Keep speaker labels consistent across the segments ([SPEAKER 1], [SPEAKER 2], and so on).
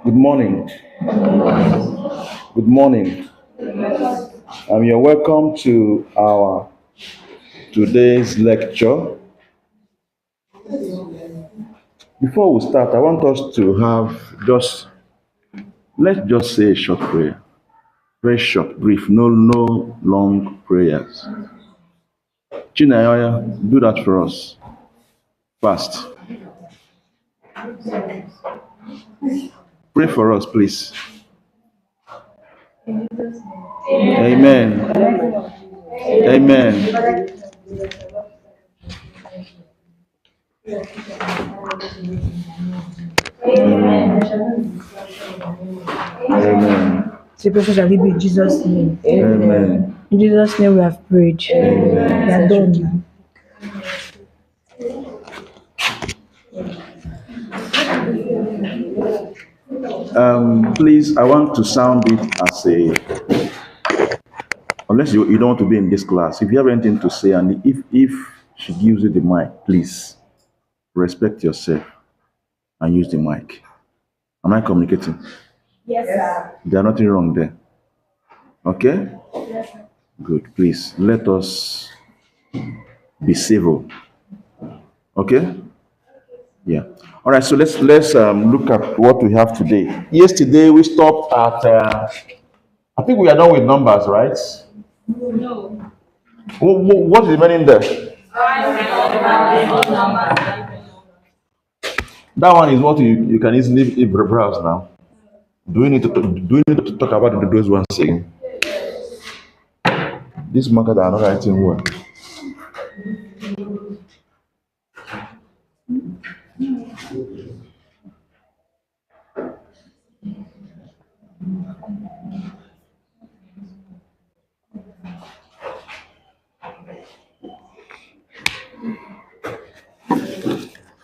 [SPEAKER 1] Good morning. Good morning. You're welcome to our today's lecture. Before we start, I want us to have let's just say a short prayer. Very short, brief, no long prayers. Chinaya, do that for us. Fast. Pray for us, please. Amen. Amen. Amen.
[SPEAKER 2] The person shall be in Jesus' name.
[SPEAKER 1] Amen.
[SPEAKER 2] In Jesus' name we have prayed.
[SPEAKER 1] Amen.
[SPEAKER 2] We are done.
[SPEAKER 1] Please, I want to sound it as unless you don't want to be in this class. If you have anything to say, and if she gives you the mic, please respect yourself and use the mic. Am I communicating?
[SPEAKER 3] Yes, sir.
[SPEAKER 1] There's nothing wrong there. Okay? Yes, sir. Good. Please let us be civil. Okay? Yeah. All right. So let's look at what we have today. Yesterday we stopped at. I think we are done with numbers, right?
[SPEAKER 3] No.
[SPEAKER 1] What is remaining there? That one is what you can easily browse now. Do we need to talk about those ones again? This market are not writing well.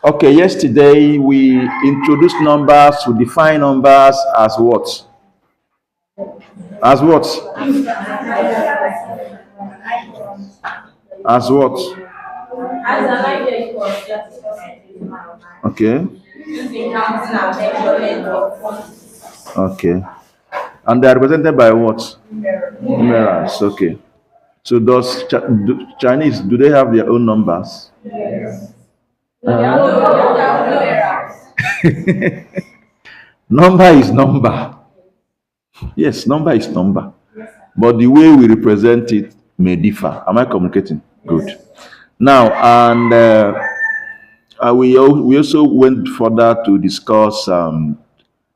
[SPEAKER 1] Okay, yesterday we introduced numbers to define numbers as what? As what? As what? Okay. Okay. And they are represented by what? Numerals. Okay. So does Chinese, do they have their own numbers?
[SPEAKER 3] Yes.
[SPEAKER 1] Number is number. Yes, number is number. But the way we represent it may differ. Am I communicating? Good. Now, and we also went further to discuss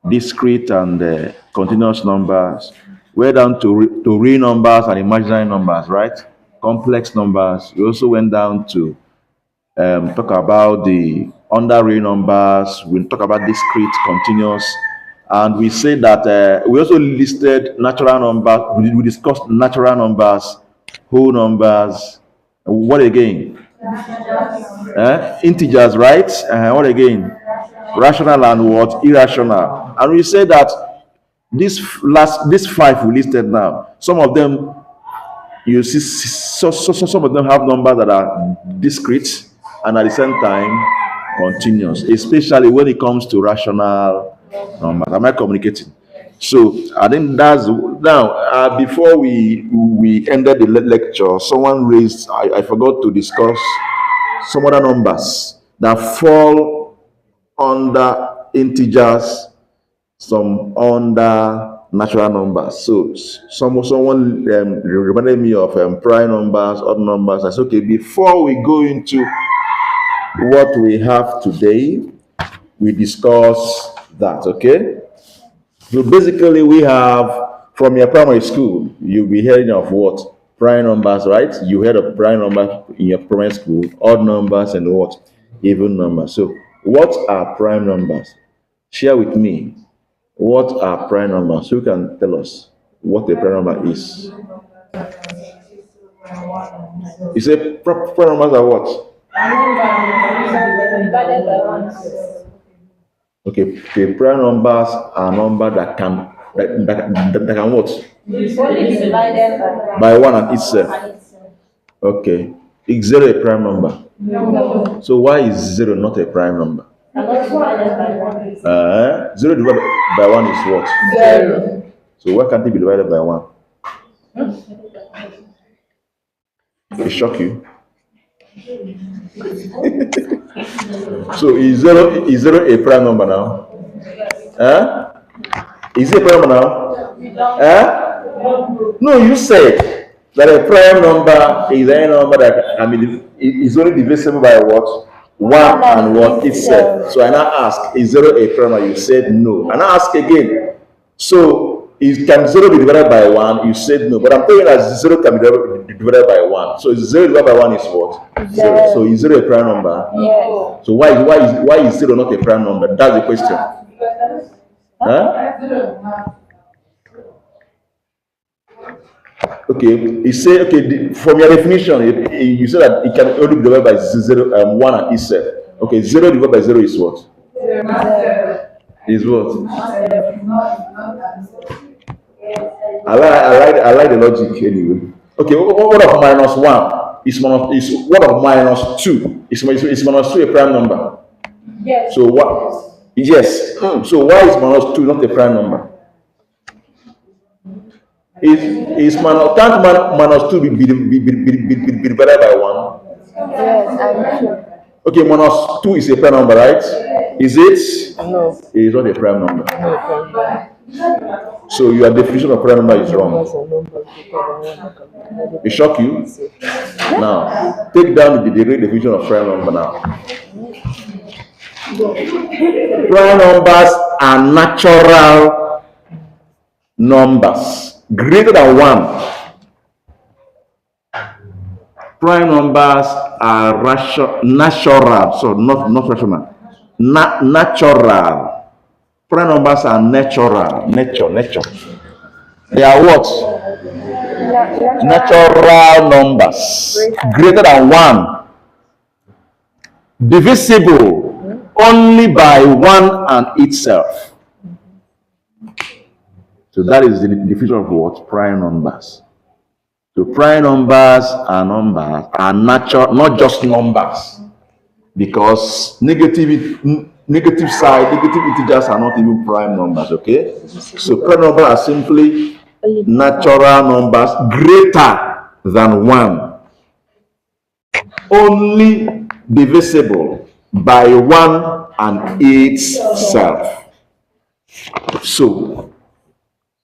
[SPEAKER 1] discrete and continuous numbers. We're down to real numbers and imaginary numbers, right? Complex numbers. We also went down to talk about the under real numbers. We talk about discrete, continuous, and we say that we also listed natural numbers. We discussed natural numbers, whole numbers. What again? Integers, right? What again? Rational and what? Irrational. And we say that these five we listed now, some of them you see, some of them have numbers that are discrete and at the same time continuous, especially when it comes to rational numbers. Am I communicating? So I think that's now. Before we ended the lecture, someone raised. I forgot to discuss some other numbers that fall under integers, some under natural numbers. So someone reminded me of prime numbers, odd numbers. I said, okay, before we go into what we have today, we discuss that, okay? So basically we have, from your primary school, you'll be hearing of what? Prime numbers, right? You heard of prime numbers in your primary school, odd numbers and what? Even numbers. So what are prime numbers? Share with me. What are prime numbers? Who can tell us what a prime number is? You say prime numbers are what? Okay, prime numbers are numbers that can what? By one and itself. Okay. Is zero a prime number?
[SPEAKER 3] No.
[SPEAKER 1] So why is zero not a prime number? Zero divided by 1 is what?
[SPEAKER 2] Zero.
[SPEAKER 1] So why can't it be divided by 1? It shock you. So is zero a prime number now? Is it a prime number now? No, you said that a prime number is any number that is only divisible by what? 1 and what itself. So I now ask, is 0 a prime number? You said no. And I ask again, so can 0 be divided by 1? You said no. But I'm telling you that 0 can be divided by 1. So 0 divided by 1 is what? 0. So is 0 a prime number?
[SPEAKER 2] Yes.
[SPEAKER 1] So why is 0 not a prime number? That's the question. Okay, you say, okay, from your definition, you say that it can only be divided by 0, 1 and itself. Okay, 0 divided by 0 is what?
[SPEAKER 3] 0.
[SPEAKER 1] Is what? I like the logic anyway. Okay, what of minus 1 is what of minus 2? Is minus 2 a prime number?
[SPEAKER 3] Yes.
[SPEAKER 1] So what? Yes. So why is minus 2 not a prime number? Can't minus 2 be divided by 1?
[SPEAKER 2] Yes, I'm sure.
[SPEAKER 1] Okay, minus 2 is a prime number, right? Is it?
[SPEAKER 2] No.
[SPEAKER 1] It is not a prime number.
[SPEAKER 2] No.
[SPEAKER 1] So your definition of prime number is wrong. It shock you? Now, take down the real definition of prime number now. Prime numbers are natural numbers greater than 1. Prime numbers are natural, so not rational. Natural. Prime numbers are natural. Nature. They are what? Natural numbers greater than 1. Divisible only by 1 and itself. So that is the definition of what? Prime numbers. So prime numbers are natural, not just numbers. Because negative side, negative integers are not even prime numbers, okay? So prime numbers are simply natural numbers greater than 1. Only divisible by 1 and itself.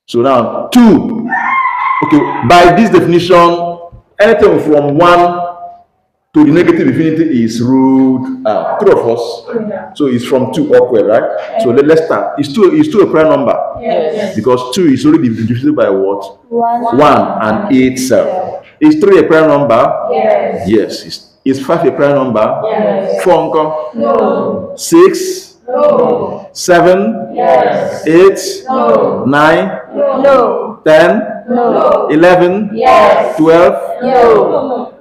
[SPEAKER 1] So now 2. Okay, by this definition, anything from 1 to the negative infinity is ruled out. True of us. So it's from 2 upward, right? So let's start. Is 2 a prime number?
[SPEAKER 3] Yes.
[SPEAKER 1] Because 2 is already divisible by what?
[SPEAKER 2] 1.
[SPEAKER 1] 1 and itself. Is 3 a prime number?
[SPEAKER 3] Yes.
[SPEAKER 1] Yes. Is 5 a prime number?
[SPEAKER 3] Yes.
[SPEAKER 1] 4
[SPEAKER 3] No.
[SPEAKER 1] 6?
[SPEAKER 3] No.
[SPEAKER 1] 7?
[SPEAKER 3] Yes.
[SPEAKER 1] 8?
[SPEAKER 3] No.
[SPEAKER 1] 9?
[SPEAKER 2] No.
[SPEAKER 1] 10?
[SPEAKER 3] No.
[SPEAKER 1] 11?
[SPEAKER 3] Yes.
[SPEAKER 1] 12?
[SPEAKER 3] No.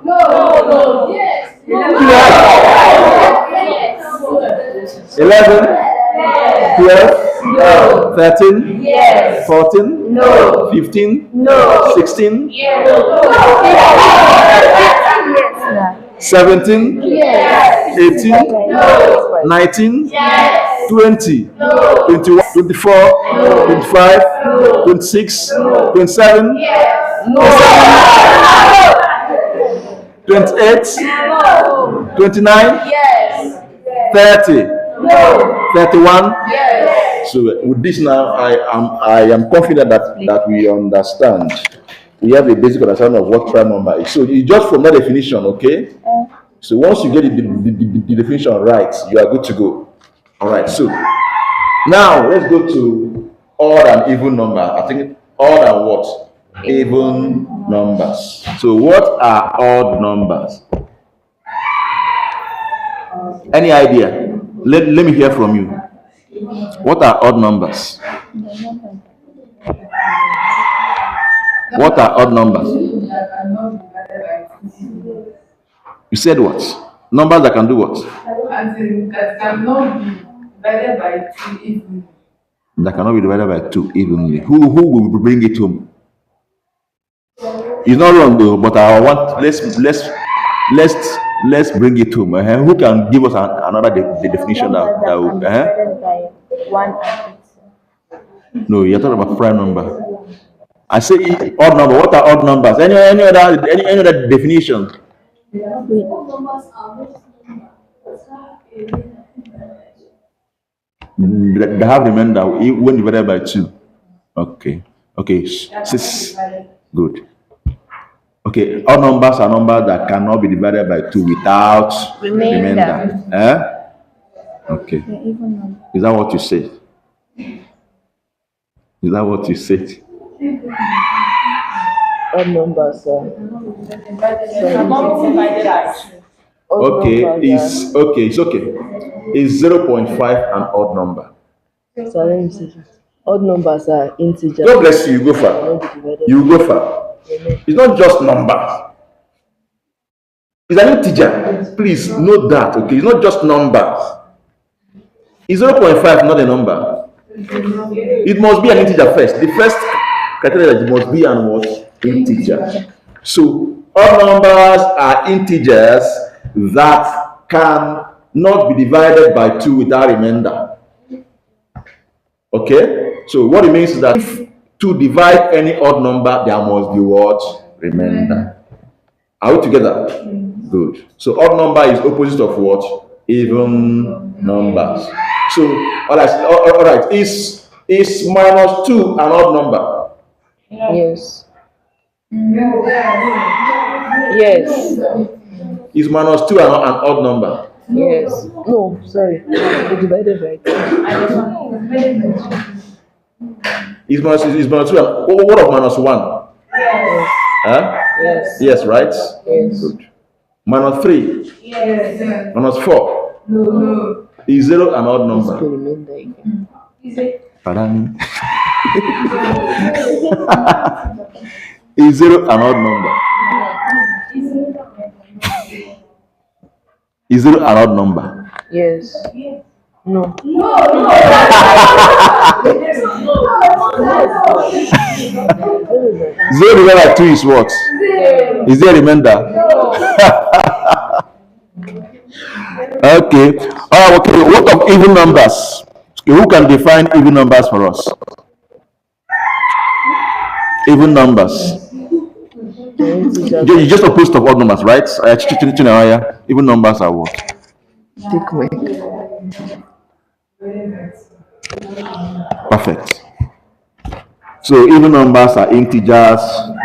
[SPEAKER 3] No. Yes.
[SPEAKER 1] 11? 12? 13?
[SPEAKER 3] Yes.
[SPEAKER 1] 14?
[SPEAKER 3] No.
[SPEAKER 1] 15?
[SPEAKER 3] No.
[SPEAKER 1] 16?
[SPEAKER 3] Yes.
[SPEAKER 1] 17?
[SPEAKER 3] Yes.
[SPEAKER 1] 18?
[SPEAKER 3] No.
[SPEAKER 1] 19?
[SPEAKER 3] Yes.
[SPEAKER 1] 20?
[SPEAKER 3] No.
[SPEAKER 1] 21? 24? 25? 26? 27?
[SPEAKER 3] Yes.
[SPEAKER 1] 28? 29?
[SPEAKER 3] Yes.
[SPEAKER 1] 30?
[SPEAKER 3] No.
[SPEAKER 1] 31?
[SPEAKER 3] Yes.
[SPEAKER 1] So with this now, I am confident that we understand. We have a basic understanding of what prime number is. So you just from that definition, okay? So once you get the definition right, you are good to go. All right. So now let's go to odd and even number. I think odd and what? Even numbers. So what are odd numbers? Any idea? Let me hear from you. What are odd numbers? What are odd numbers? You said what? Numbers that can do what?
[SPEAKER 3] As in, that cannot be divided by 2 evenly.
[SPEAKER 1] That cannot be divided by 2 evenly. Who will bring it home? It's not wrong though, but I want let's let's bring it home. Who can give us another the definition
[SPEAKER 2] Numbers
[SPEAKER 1] that
[SPEAKER 2] that
[SPEAKER 1] would,
[SPEAKER 2] can be divided by 1 and 8.
[SPEAKER 1] No, you're talking about prime number. I say odd number. What are odd numbers? Any other definition?
[SPEAKER 2] Wait,
[SPEAKER 1] They have remainder when divided by 2. Okay. Okay. Six. Good. Okay. Odd numbers are numbers that cannot be divided by 2 without remainder. Okay.
[SPEAKER 2] yeah, even number.
[SPEAKER 1] Is that what you said? Is that what you said?
[SPEAKER 4] Odd numbers are odd
[SPEAKER 1] Okay.
[SPEAKER 4] numbers
[SPEAKER 1] It's okay. Is 0.5 an odd number?
[SPEAKER 4] are, so let me see. Odd numbers are integers.
[SPEAKER 1] God bless you. You go far.
[SPEAKER 4] Cannot be divided.
[SPEAKER 1] You go far. It's not just numbers. It's an integer. Please note that. Okay. It's not just numbers. Is 0.5 not a number? It must be an integer first. The first criteria that it must be an what? Integer. So all numbers are integers that can not be divided by 2 without remainder. Okay? So what it means is that if to divide any odd number, there must be what? Remainder. Are we together? Good. So odd number is opposite of what? Even numbers. So all right. Is minus 2 an odd number?
[SPEAKER 4] Yes. Yes.
[SPEAKER 1] Is minus 2 an odd number?
[SPEAKER 4] Yes. No, sorry. We divided by 2.
[SPEAKER 1] Is minus 2 what of minus 1?
[SPEAKER 4] Yes.
[SPEAKER 1] Huh?
[SPEAKER 4] Yes.
[SPEAKER 1] Yes, right?
[SPEAKER 4] Yes.
[SPEAKER 1] Good. Minus 3,
[SPEAKER 3] Yes.
[SPEAKER 1] minus 4.
[SPEAKER 3] No.
[SPEAKER 1] Is 0 an odd
[SPEAKER 4] The
[SPEAKER 1] number?
[SPEAKER 4] remainder again.
[SPEAKER 1] Pardon? Is 0 an odd number? Is 0 an odd number?
[SPEAKER 4] Yes. No.
[SPEAKER 1] Zero divided by 2 is what? Is there a remainder? Okay. Okay. What of even numbers? Okay, who can define even numbers for us? Even numbers. You just opposed of odd numbers, right? Even numbers are what?
[SPEAKER 4] Take my.
[SPEAKER 1] Perfect. So even numbers are integers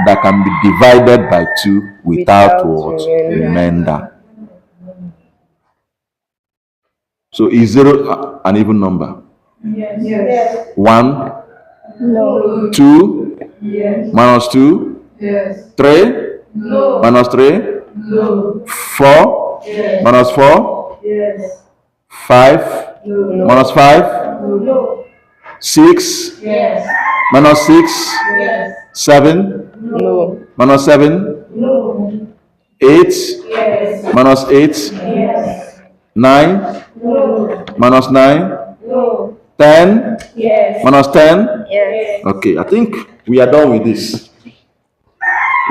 [SPEAKER 1] that can be divided by 2 without what? Remainder. So is 0 an even number?
[SPEAKER 3] Yes.
[SPEAKER 1] 1,
[SPEAKER 2] No.
[SPEAKER 1] 2,
[SPEAKER 3] Yes.
[SPEAKER 1] minus 2,
[SPEAKER 3] Yes.
[SPEAKER 1] 3,
[SPEAKER 3] No.
[SPEAKER 1] minus 3,
[SPEAKER 3] No.
[SPEAKER 1] 4,
[SPEAKER 3] Yes.
[SPEAKER 1] minus 4,
[SPEAKER 3] Yes.
[SPEAKER 1] 5,
[SPEAKER 3] No.
[SPEAKER 1] minus 5,
[SPEAKER 3] No.
[SPEAKER 1] 6,
[SPEAKER 3] Yes.
[SPEAKER 1] minus 6,
[SPEAKER 3] Yes.
[SPEAKER 1] 7,
[SPEAKER 4] No.
[SPEAKER 1] minus 7,
[SPEAKER 3] No.
[SPEAKER 1] 8,
[SPEAKER 3] Yes.
[SPEAKER 1] minus 8,
[SPEAKER 3] Yes.
[SPEAKER 1] 9,
[SPEAKER 3] No.
[SPEAKER 1] minus 9,
[SPEAKER 3] No.
[SPEAKER 1] 10,
[SPEAKER 3] Yes.
[SPEAKER 1] minus 10.
[SPEAKER 2] Yes.
[SPEAKER 1] Okay, I think we are done with this.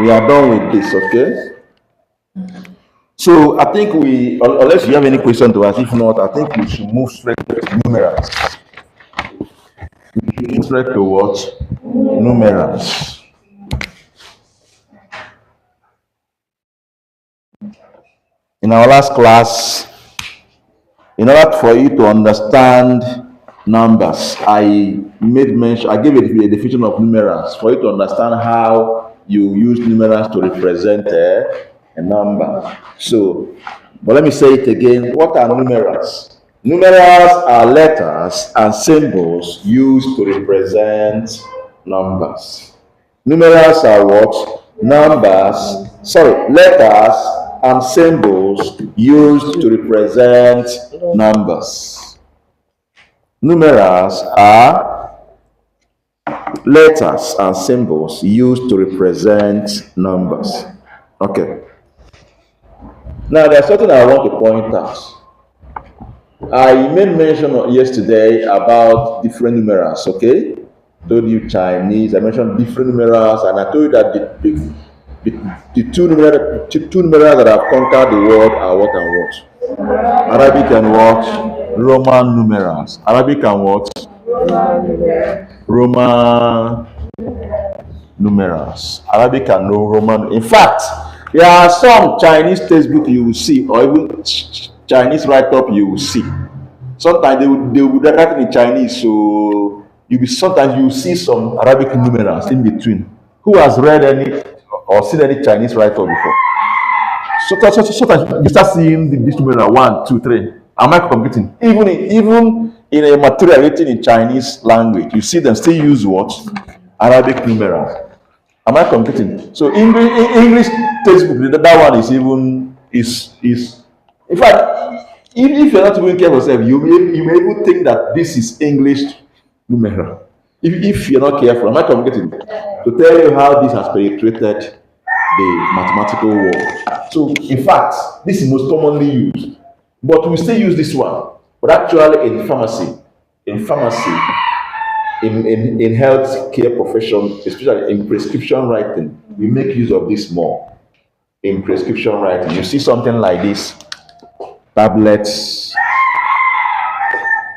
[SPEAKER 1] We are done with this, okay? So I think unless you have any question to ask, if not, I think we should move straight to numerals. We should move straight to what? Numerals. In our last class, in order for you to understand numbers, I gave a definition of numerals for you to understand how you use numerals to represent a number. So, but let me say it again. What are numerals? Numerals are letters and symbols used to represent numbers. Numerals are what? Letters and symbols used to represent numbers. Numerals are letters and symbols used to represent numbers. Okay. Now there's something I want to point out. I made mention yesterday about different numerals, okay? Told you Chinese, I mentioned different numerals, and I told you that The two numerals that have conquered the world are what and what? Arabic and what? Roman numerals. Arabic and what? Roman numerals. Arabic and no Roman. In fact, there are some Chinese textbook you will see, or even Chinese write-up you will see. Sometimes they will be writing in Chinese, so sometimes you see some Arabic numerals in between. Who has read any or seen any Chinese write-up before? Sometimes you start seeing this numeral 1, 2, 3. Am I computing? Even in a material written in Chinese language, you see them still use what? Arabic numerals. Am I computing? So English textbook, that one is even is in fact, if you're not even careful yourself, you may even think that this is English numeral. If you're not careful, am I communicating? To tell you how this has penetrated the mathematical world. So, in fact, this is most commonly used, but we still use this one. But actually, in pharmacy, in health care profession, especially in prescription writing, we make use of this more. In prescription writing, you see something like this: tablet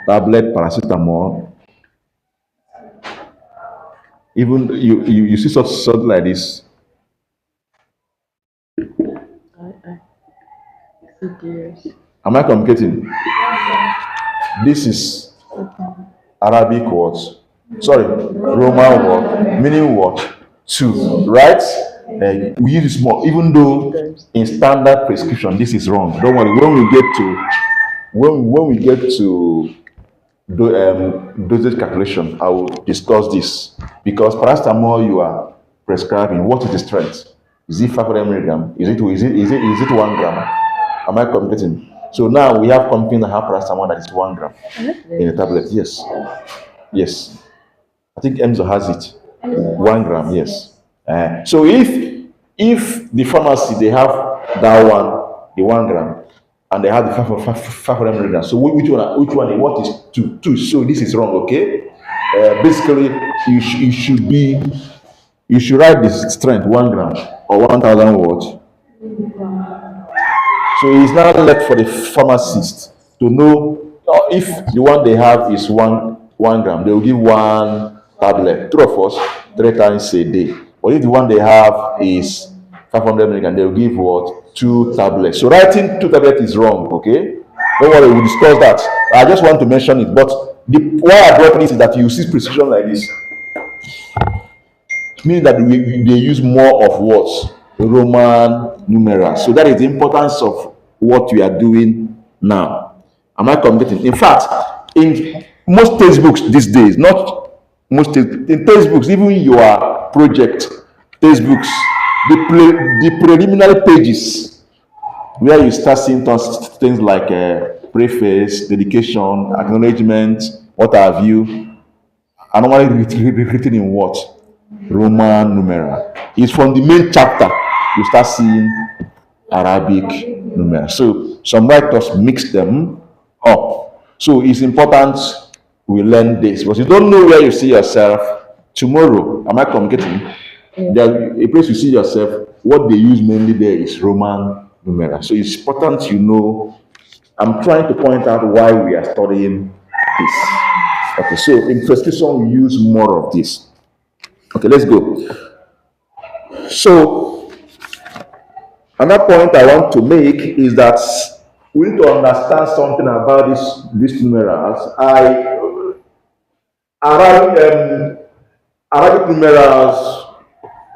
[SPEAKER 1] paracetamol. Even you see something like this. Am I communicating? This is Arabic words. Sorry, Roman word, meaning what? Two, right? We use this more, even though in standard prescription this is wrong. Don't worry. When we get to dosage calculation, I will discuss this, because paracetamol you are prescribing, what is the strength? Is it 500 milligram? Is it 1 gram? Am I communicating? So now we have companies that have paracetamol that is 1 gram in a tablet. Yes. I think Emzo has it. 1 gram. Yes. So if the pharmacy they have that one, the 1 gram, and they have the 500 milligrams. So which one? What is two? So this is wrong. Okay. Basically, you should write this strength 1 gram or 1,000 words. So it's now left for the pharmacist to know if the one they have is 1 gram, they will give 1 tablet, 3 of us, 3 times a day. Or if the one they have is 500 milligrams, they will give what? 2 tablets. So writing 2 tablets is wrong, okay? Don't worry, we'll discuss that. I just want to mention it, but why I brought this is that you see precision like this. It means that they use more of what? Roman numerals. So that is the importance of what we are doing now. Am I communicating? In fact, in most textbooks these days, not most in textbooks, even your project textbooks, the preliminary pages where you start seeing things like preface, dedication, acknowledgement, what have you, are normally written in what? Roman numeral. It's from the main chapter you start seeing Arabic numeral. So some writers mix them up. So it's important we learn this, because you don't know where you see yourself tomorrow. Am I communicating? There's a place you see yourself. What they use mainly there is Roman numeral. So it's important you know. I'm trying to point out why we are studying this. Okay, so in prescription we use more of this. Okay, let's go. So another point I want to make is that we need to understand something about these numerals. Arabic numerals,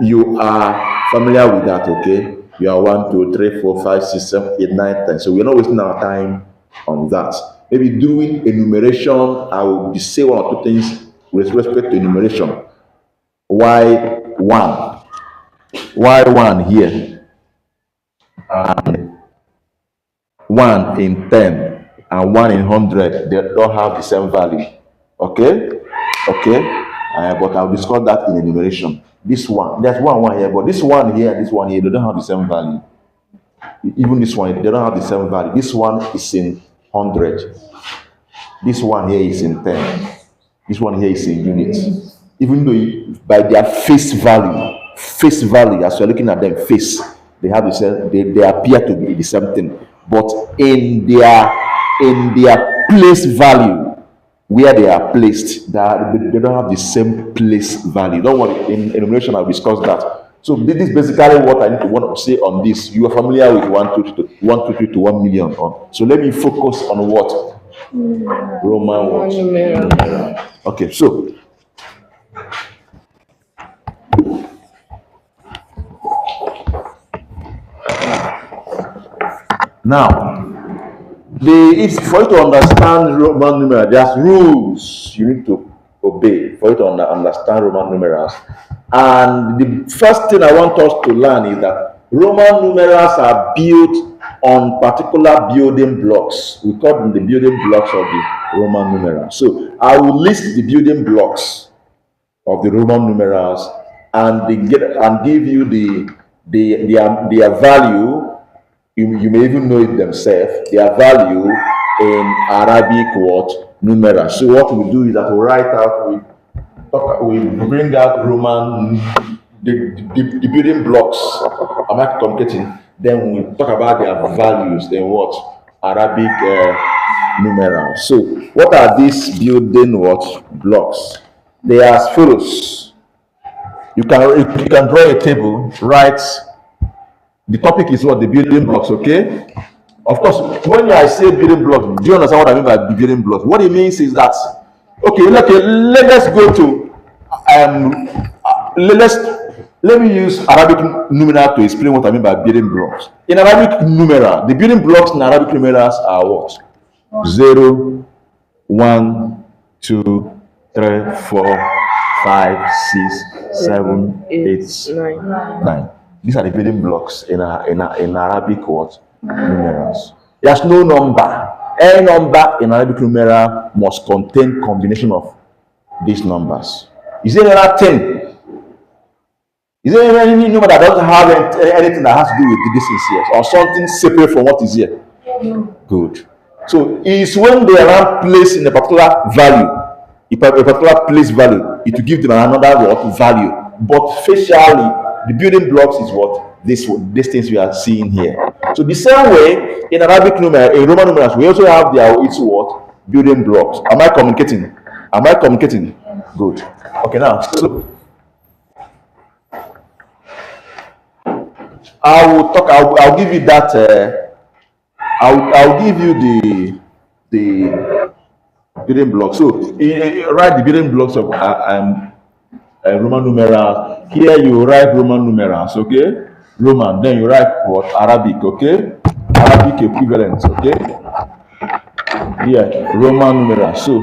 [SPEAKER 1] you are familiar with that, okay? You are 1, 2, 3, 4, 5, 6, 7, 8, 9, 10. So we're not wasting our time on that. Maybe doing enumeration, I will say 1 or 2 things with respect to enumeration. Why 1? Why 1 here? And 1 in 10 and 1 in 100, they don't have the same value. Okay? But I'll discuss that in enumeration. This one, there's one here, but this one here and this one here, they don't have the same value. Even this one, they don't have the same value. This one is in 100. This one here is in 10. This one here is in units. Even though by their face value, face value, as you're looking at them, face, they have the same, they appear to be the same thing, but in their place value, where they are placed, that they don't have the same place value. Don't worry, in enumeration I'll discuss that. So this is basically what I need to want to say on this. You are familiar with 123 to 1 million on. So let me focus on what? Roman what?
[SPEAKER 4] Numeral.
[SPEAKER 1] Okay, so now if for you to understand Roman numerals, there's rules you need to obey for you to understand Roman numerals. And the first thing I want us to learn is that Roman numerals are built on particular building blocks. We call them the building blocks of the Roman numerals. So I will list the building blocks of the Roman numerals and give you their value. You may even know it themselves, their value in Arabic numerals. So what we do is that we write out, we bring out Roman, the building blocks. Am I communicating? Then we talk about their values in what? Arabic numerals. So what are these building blocks? They are as follows. You can draw a table, write. The topic is what? The building blocks, okay? Of course, when I say building blocks, do you understand what I mean by the building blocks? What it means is that, okay, let's go to, let me use Arabic numeral to explain what I mean by building blocks. In Arabic numeral, the building blocks in Arabic numerals are what? 0, 1, 2, 3, 4, 5, 6, 7, 8, 9. These are the building blocks in Arabic numerals. There's no number. Any number in Arabic numeral must contain combination of these numbers. Is there another 10? Is there any number that doesn't have anything that has to do with this is here, or something separate from what is here? Good. So it's when they are placed in a particular value, a particular place value, it will give them another value. But facially, the building blocks is what? These things we are seeing here. So the same way in Arabic numeral, in Roman numerals, we also have building blocks. Am I communicating? Am I communicating? Good. Okay, now so I'll give you that. I'll give you the building blocks. So write the building blocks of Roman numerals. Here you write Roman numerals, okay? Roman, then you write what? Arabic, okay? Arabic equivalent, okay? Here, Roman numerals. So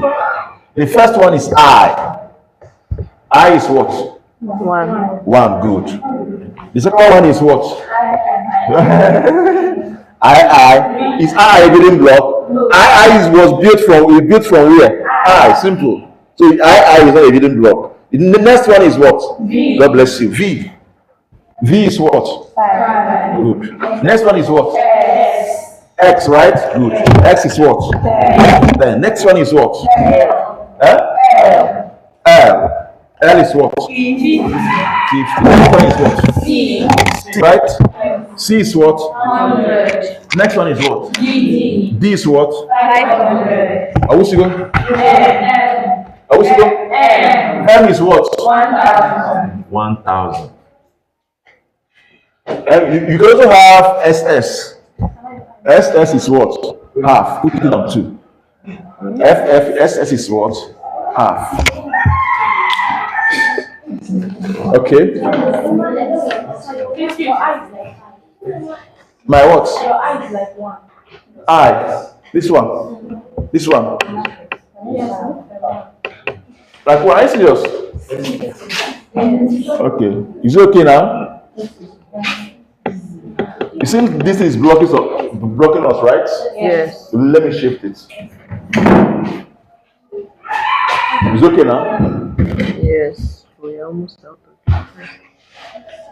[SPEAKER 1] the first one is I. I is what? 1, good. The second one is what? I. Is I a building block? I was built from where? I, simple. So I is not a building block. The next one is what?
[SPEAKER 3] V.
[SPEAKER 1] God bless you. V. V is what?
[SPEAKER 3] 5.
[SPEAKER 1] Good. Next one is what?
[SPEAKER 3] X.
[SPEAKER 1] X, right? Good. X is what?
[SPEAKER 3] 10.
[SPEAKER 1] Then next one is what?
[SPEAKER 3] L.
[SPEAKER 1] L. L is what?
[SPEAKER 3] 50.
[SPEAKER 1] 50. Next one is what?
[SPEAKER 3] C.
[SPEAKER 1] Right? C is what?
[SPEAKER 3] 100.
[SPEAKER 1] Next one is what?
[SPEAKER 3] D.
[SPEAKER 1] D is what?
[SPEAKER 3] 500.
[SPEAKER 1] Are we still going?
[SPEAKER 3] M.
[SPEAKER 1] Are we still going?
[SPEAKER 3] M.
[SPEAKER 1] M is what?
[SPEAKER 3] 1000.
[SPEAKER 1] 1000. You can also have SS. SS is what? Half. Put it on 2. SS is what? Half. Okay. My what?
[SPEAKER 2] Your eye is like 1.
[SPEAKER 1] I. This one. This one. Like what? Are you serious? Okay. Is it okay now? You see, this is blocking us, right?
[SPEAKER 4] Yes.
[SPEAKER 1] Let me shift it. Is it okay now?
[SPEAKER 4] Yes. We almost out.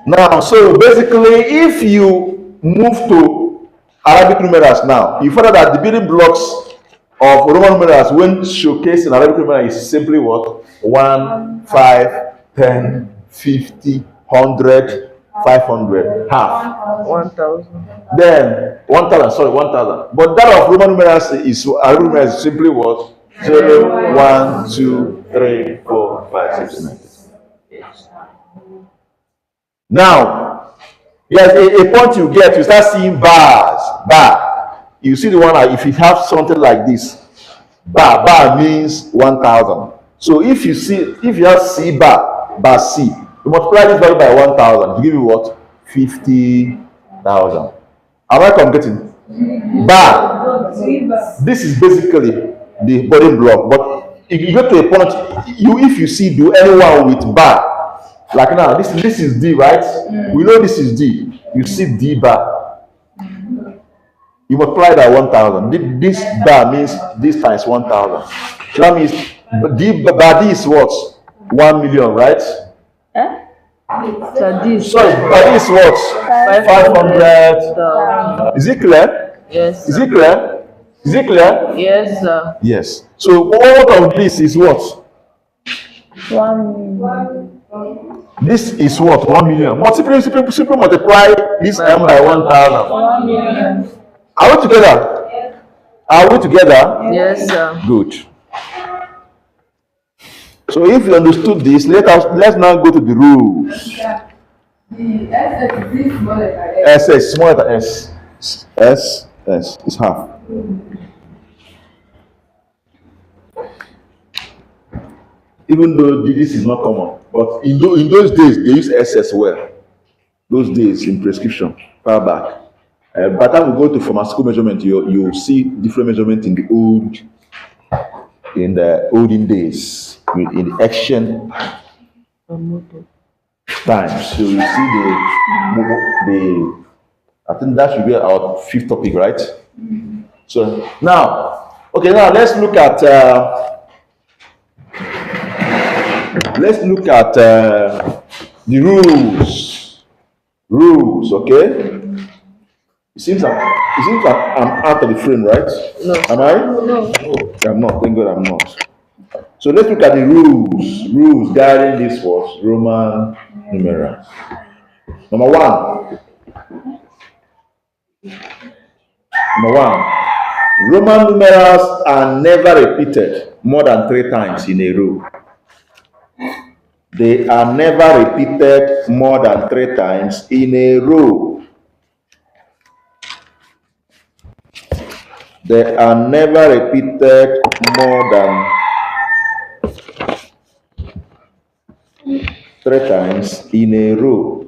[SPEAKER 1] Now, so basically, if you move to Arabic numerals now, you find out that the building blocks of Roman numerals when showcased in Arabic numerals is simply what? 1, 5, 10, 50, 100, 500, half.
[SPEAKER 4] 1,000.
[SPEAKER 1] Then 1,000, sorry, 1,000. But that of Roman numerals is simply what? 0, 1, 2, 3, 4, 5, 6, 7. Now, yes, a point you get, you start seeing bars. Bar. You see the one, if you have something like this, bar means 1,000. So if you have C bar, C, you multiply this value by 1,000, give you what? 50,000. Am I computing? Bar. This is basically the building block. But if you get to a point, if you do anyone with bar, like now, this is D, right? We know this is D. You see D bar. You multiply that 1,000. This bar means this times 1,000. So that means D bar D is what? 1 million, right?
[SPEAKER 4] So this.
[SPEAKER 1] Sorry, bar D is what? 500. Is it clear?
[SPEAKER 4] Yes.
[SPEAKER 1] Is it clear? Is it clear?
[SPEAKER 4] Yes, sir.
[SPEAKER 1] Yes. So all of this is what?
[SPEAKER 2] 1 million.
[SPEAKER 1] This is what? 1 million. Simply multiply this M by 1,000.
[SPEAKER 2] 1 million.
[SPEAKER 1] Are we together? Are we together?
[SPEAKER 4] Yes, sir.
[SPEAKER 1] Good. So if you understood this, let's now go to the rules.
[SPEAKER 3] The SS is smaller than
[SPEAKER 1] S is smaller than S. S is half. Even though this is not common, but in those days they use S as well. Those days in prescription, far back. By the time we go to pharmaceutical measurement, you see different measurement in the olden days, in the ancient times. So you see the I think that should be our fifth topic, right? So now let's look at the rules, okay? It seems like I'm out of the frame, right?
[SPEAKER 4] No.
[SPEAKER 1] Am I?
[SPEAKER 4] No.
[SPEAKER 1] Oh, I'm not. Thank God I'm not. So let's look at the rules guiding this was Roman numerals. Number one, Roman numerals are never repeated more than 3 times in a row. They are never repeated more than 3 times in a row. They are never repeated more than 3 times in a row.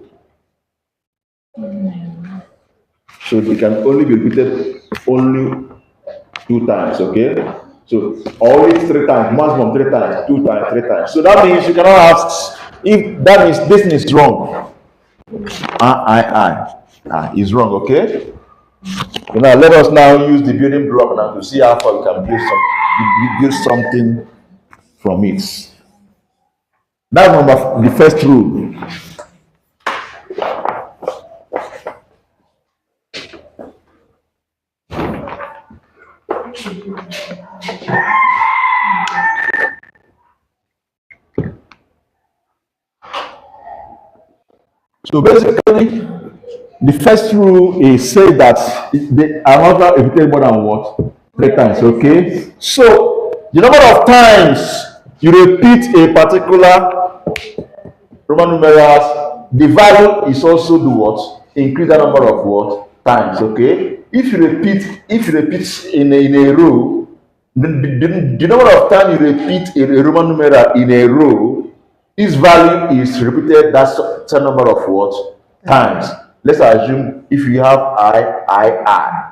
[SPEAKER 1] So they can only be repeated only 2 times, okay? So always 3 times, maximum 3 times, 2 times, 3 times. So that means you cannot ask if that means this thing is wrong. I is wrong, okay? So now let us now use the building block now to see how far we can build something from it. That's the first rule. So basically, the first rule is say that they are not repeated more than what? 3 times, okay? So the number of times you repeat a particular Roman numerals, the value is also the what? Increase the number of what? Times, okay? If you repeat in a row, the number of times you repeat a Roman numeral in a row, its value is repeated that certain number of what? Times. Let's assume if you have I.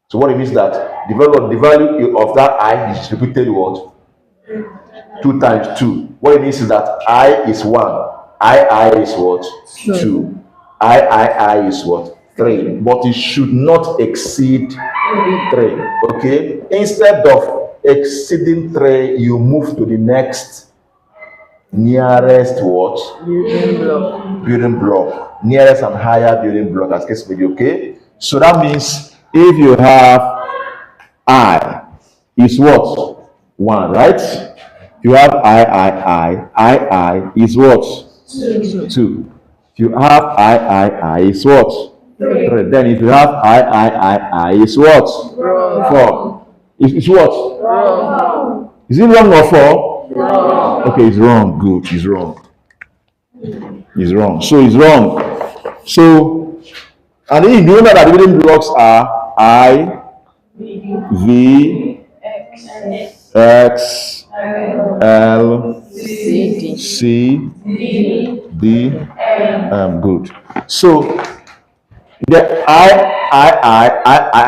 [SPEAKER 1] So what it means that the value of that I is repeated what? 2 times 2. What it means is that I is 1. I is what? 2. I is what? 3. But it should not exceed 3. Okay? Instead of exceeding 3, you move to the next nearest what? Building block. Nearest and higher building block as case may be, okay? So that means if you have I is what? 1, right? You have I is what? 2. If you have I is what? 3. Then if you have I is what? 4. It's what? Is it wrong or 4? Okay, it's wrong. Good, it's wrong. It's wrong. So it's wrong. So, and then you know that the building blocks are I, V, X, L, C, D, good. So the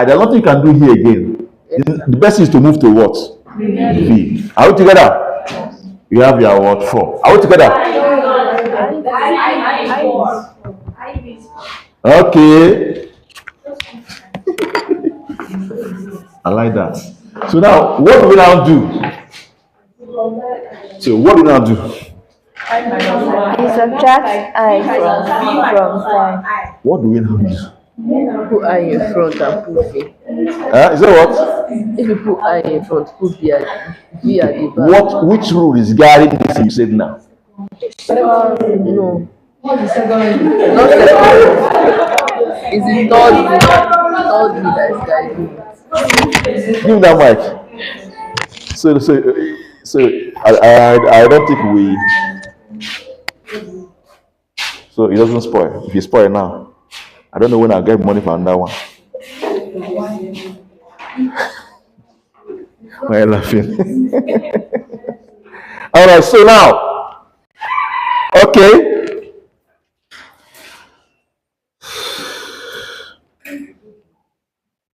[SPEAKER 1] there's nothing you can do here again. The best is to move to what? V. Are we together? You have your what? 4. Are we together? Okay. I like that. So now, what do we now do? So what do we now do?
[SPEAKER 2] You subtract I from 5.
[SPEAKER 1] What do we now do?
[SPEAKER 4] Put I in front and put V.
[SPEAKER 1] Is that what?
[SPEAKER 4] If you put I in front, put V at the back.
[SPEAKER 1] What? Which rule is guiding this you said now?
[SPEAKER 4] No. Not second. It's the third V. Third V that is guiding.
[SPEAKER 1] Give me that mic. So I don't think we. So it doesn't spoil. If you spoil now, I don't know when I'll get money for that one. Why are you laughing? All right. So now, okay.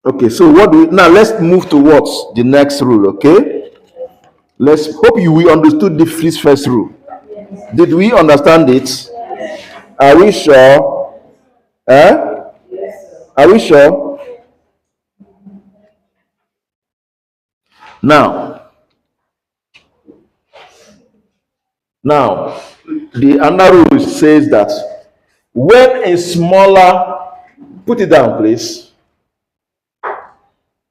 [SPEAKER 1] Okay. So what do we now? Let's move towards the next rule. Okay. Let's hope we understood this first rule. Did we understand it? Are we sure? Are we sure? Now, the another rule says that when a smaller, put it down, please.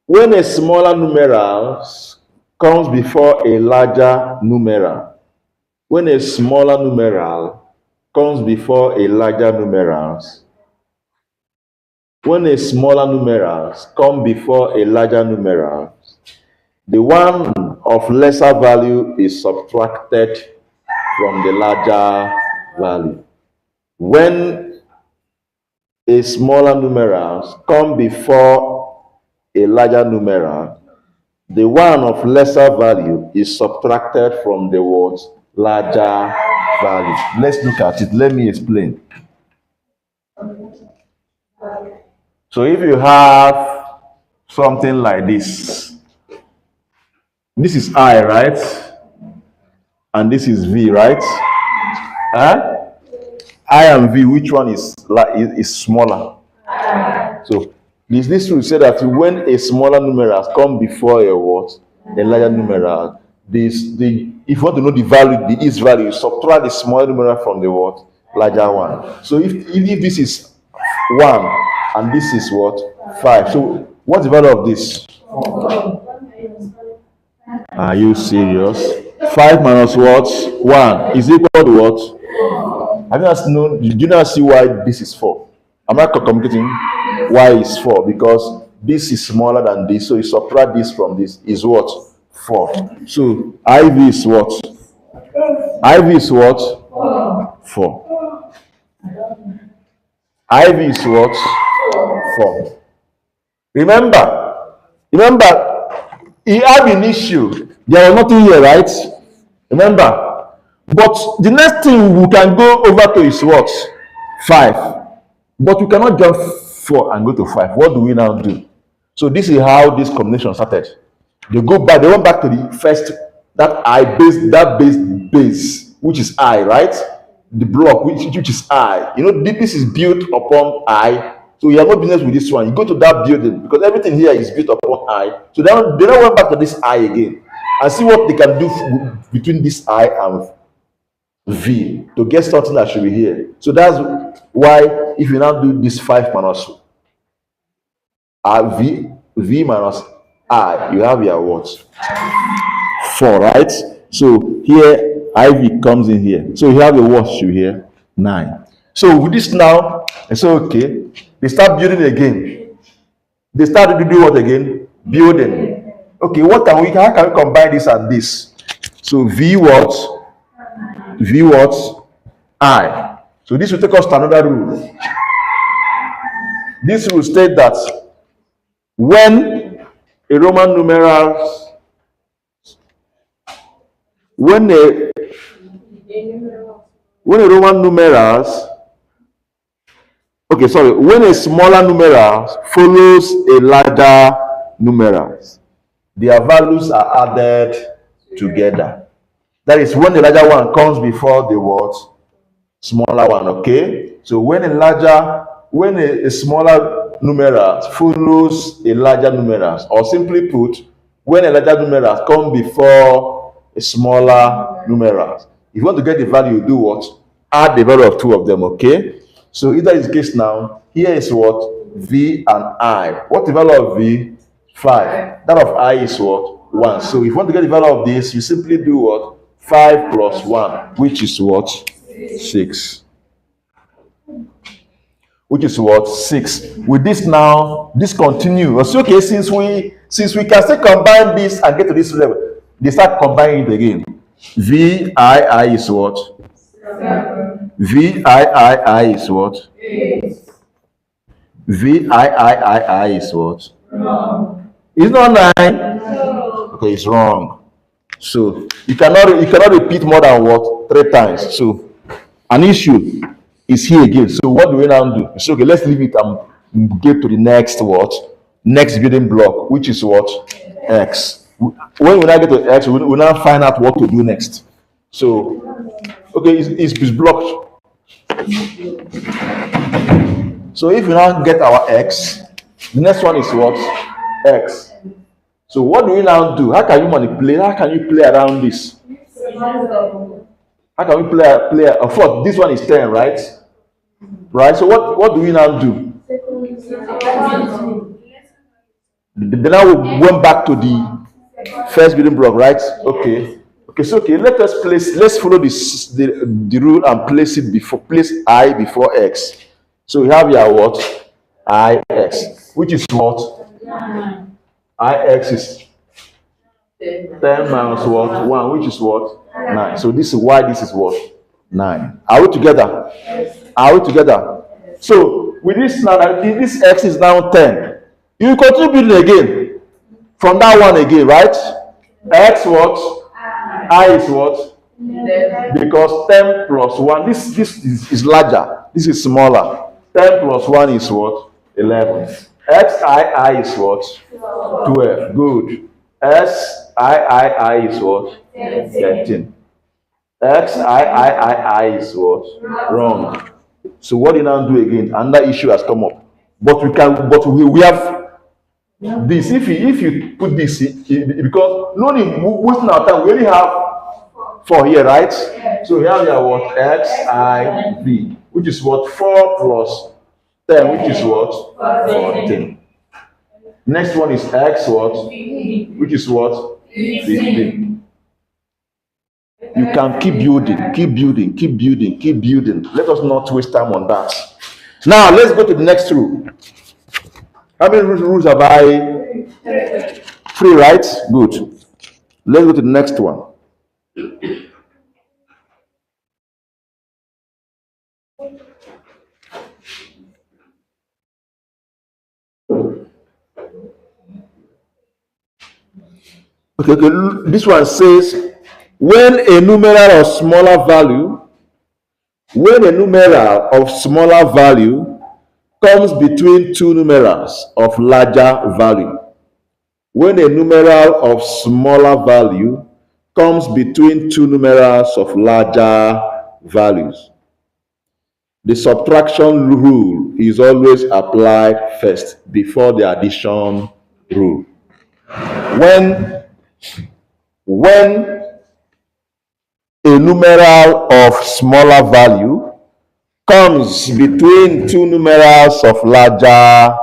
[SPEAKER 1] When a smaller numeral comes before a larger numeral, when a smaller numeral comes before a larger numerals, when a smaller numerals come before a larger numeral, the one of lesser value is subtracted from the larger value. When a smaller numerals come before a larger numeral, the one of lesser value is subtracted from the what? Larger value. Let's look at it. Let me explain. So if you have something like this is I, right? And this is V, right? I and V, which one is smaller? So this rule say that when a smaller numeral come before a what? A larger numeral, if you want to know the value, the is value, subtract the smaller numeral from the what? Larger one. So if this is 1 and this is what? 5. So what's the value of this? Are you serious? 5 minus what? 1 is equal to what? Have you not known? Do you not see why this is 4? Am I communicating? Why is 4? Because this is smaller than this, so you subtract this from this is what? 4. So IV is what? IV is what? 4. IV is what? 4. Remember, he had an issue. There was nothing here, right? Remember. But the next thing we can go over to is what? 5. But we cannot jump 4 and go to 5. What do we now do? So this is how this combination started. They went back to the first, base, which is I, right? The block, which is I. You know, this is built upon I. So you have no business with this one. You go to that building because everything here is built upon I. So they now went back to this I again and see what they can do between this I and V to get something that should be here. So that's why if you now do this 5 minus V minus I, you have your what? 4, right? So here IV comes in here. So you have a what should here? 9. So with this now, I say okay, they start building again. They start to do what again? Building. Okay, how can we combine this and this? So V what? V what? I. So this will take us to another rule. This rule states that when a Roman numeral, when a Roman numerals, okay, sorry, when a smaller numeral follows a larger numeral, their values are added together. That is when the larger one comes before the what? Smaller one, okay? So when a smaller numeral follows a larger numeral, or simply put, when a larger numeral comes before a smaller numeral, if you want to get the value, you do what? Add the value of two of them, okay? So if that is the case now, here is what? V and I. What the value of V? 5. That of I is what? 1. So if you want to get the value of this, you simply do what? 5 plus 1, which is what? 6. Which is what? 6. With this now, this continue. So okay, since we can still combine this and get to this level, they start combining it again. VII is what?
[SPEAKER 3] 7.
[SPEAKER 1] VII is what?
[SPEAKER 3] 8.
[SPEAKER 1] VII is what?
[SPEAKER 3] Wrong.
[SPEAKER 1] It's not 9.
[SPEAKER 3] No.
[SPEAKER 1] Okay, it's wrong. So you cannot repeat more than what? 3 times. So an issue is here again. So what do we now do? So okay, let's leave it and get to the next what? Next building block, which is what? X. When we now get to X, we now find out what to do next. So okay, it's blocked. So if we now get our X, the next one is what? X. So what do we now do? How can you manipulate? How can you play around this? How can we play? Of course, this one is 10, right? Right. So what do we now do? Then now we went back to the first building block, right? Okay. Okay. So okay, let's follow the rule and place I before X. So we have here what? IX, which is what?
[SPEAKER 3] 9.
[SPEAKER 1] IX is 10 minus what? 1, which is what? 9. So this is why this is what? 9. Are we together? Are we together? So with this now, this X is now 10. You continue building again from that one again, right? X what? I is what?
[SPEAKER 3] 11.
[SPEAKER 1] Because 10 plus 1, this is larger, this is smaller. 10 plus 1 is what? 11. XII is what? 12. Good. SII is what? 13. XII is what? Wrong. So what do you now do again? Another issue has come up. But we have this. If you put this in, because no need wasting our time, we only have 4 here, right? So we have here what? XIV, which is what? 4 plus 10, which is what? 14. Next one is X what? Which is what? 15. You can keep building. Let us not waste time on that. Now let's go to the next rule. How many rules have I? 3, right? Good. Let's go to the next one. Okay, this one says when a numeral of smaller value comes between two numerals of larger value. When a numeral of smaller value comes between two numerals of larger values, the subtraction rule is always applied first before the addition rule. When a numeral of smaller value comes between two numerals of larger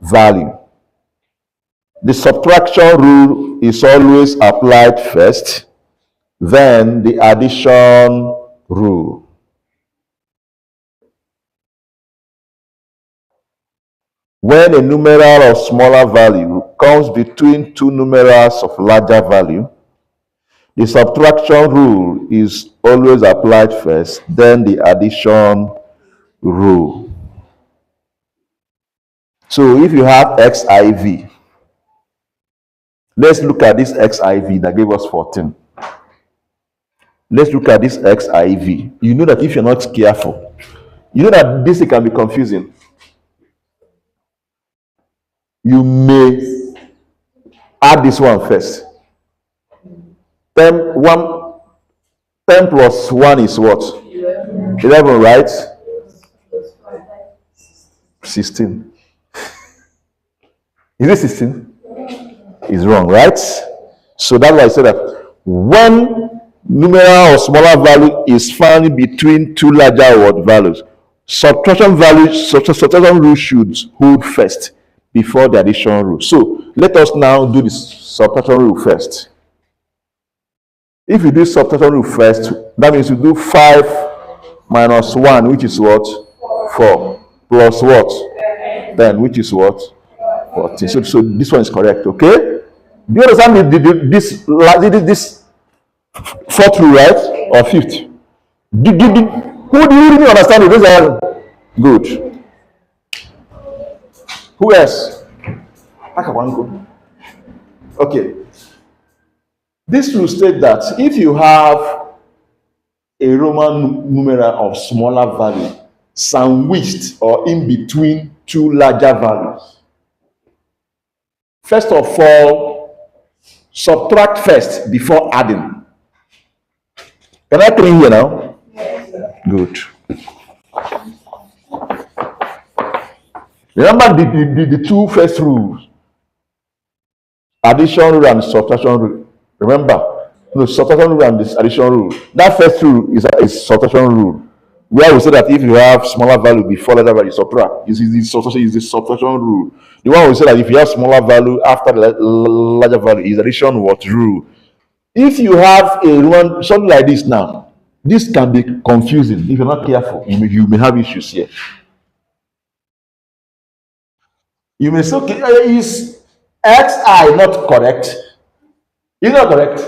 [SPEAKER 1] value, the subtraction rule is always applied first, then the addition rule. When a numeral of smaller value comes between two numerals of larger value, the subtraction rule is always applied first, then the addition rule. So if you have xiv, let's look at this xiv that gave us 14. Let's look at this xiv. You know that if you're not careful, you know that this can be confusing. You may add this one first. 10 plus 1 is what? 11, right? 16. Is it 16? Is wrong, right? So that's why I said that when numeral or smaller value is found between two larger word values, subtraction rule should hold first before the addition rule. So let us now do the subtraction rule first. If you do subtraction rule first, that means you do 5 minus 1, which is what? 4, plus what? 10, which is what? 14. So this one is correct, okay? Do you understand this fourth rule, right? Or fifth? Who do you really understand it? Those are good. Who else? Okay. This rule states that if you have a Roman numeral of smaller value sandwiched or in between two larger values, first of all, subtract first before adding. Can I clean here now? Good. Remember the two first rules, addition rule and subtraction rule. Remember, no, subtraction rule and this addition rule. That first rule is subtraction rule, where we say that if you have smaller value before larger value, subtract. This is the subtraction rule. The one we say that if you have smaller value after larger value is addition what rule. If you have something like this now, this can be confusing if you're not careful. You may have issues here. You may say, okay, is xi not correct? Is not correct?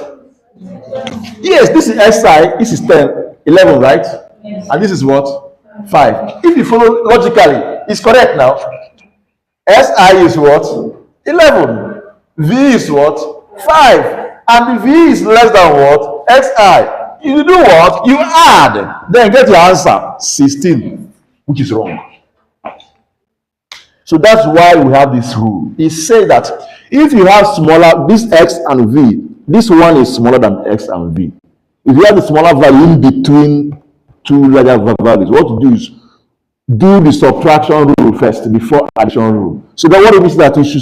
[SPEAKER 1] Yes, this is xi, this is 10, 11, right? Yes. And this is what? 5. If you follow logically, it's correct now. Si is what? 11. V is what? 5. And the V is less than what? Xi. You do what? You add. Then get your answer. 16. Which is wrong. So that's why we have this rule. It says that if you have smaller, this X and V, this one is smaller than X and V. If you have the smaller value in between two larger values, what to do is do the subtraction rule first before addition rule. So then what it means that this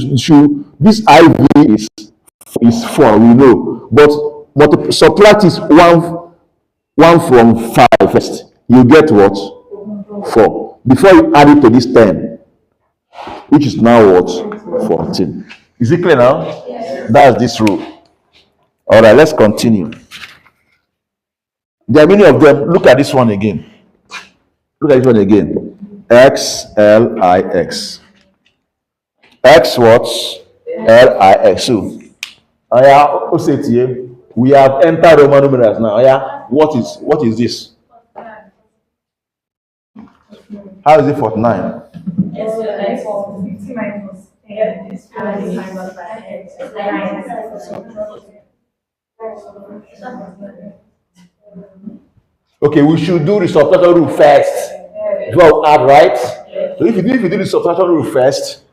[SPEAKER 1] IV is 4, we know, but subtract is 1 from 5 first. You get what? 4. Before you add it to this 10, which is now what? 14. Is it clear now? Yes. That's this rule. All right, let's continue. There are many of them. Look at this one again. Look at this one again. X, L, I, X. X what? L, I, X. So, we have entered Roman numerals now. What is this? How is it 49? Okay, we should do the subtraction rule first. Well, add, right? So if you do the subtraction rule first,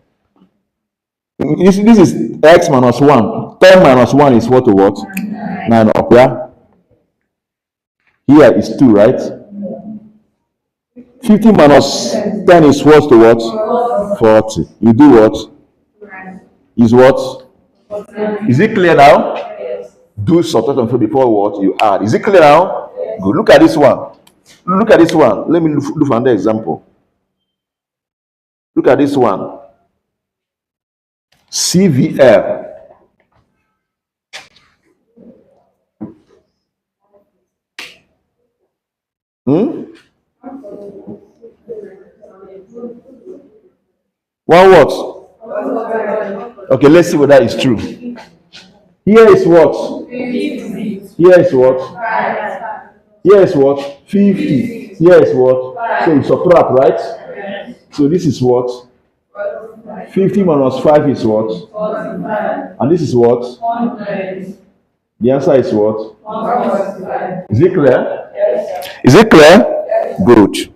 [SPEAKER 1] this is x minus 1. 10 minus 1 is what to what? 9 up, yeah? Here is 2, right? 50 minus 10 is what to what? 40. You do what? Is what? Is it clear now? Do subtraction before what? You add. Is it clear now? Good. Look at this one. Look at this one. Let me look for another example. Look at this one. CVL. One what? Okay, let's see whether it's true. Here is what? Here is what? Here is what? 50. Here is what? So you subtract, right? So this is what? 50 minus 5 is what? And this is what? The answer is what? Is it clear? Is it clear? Good.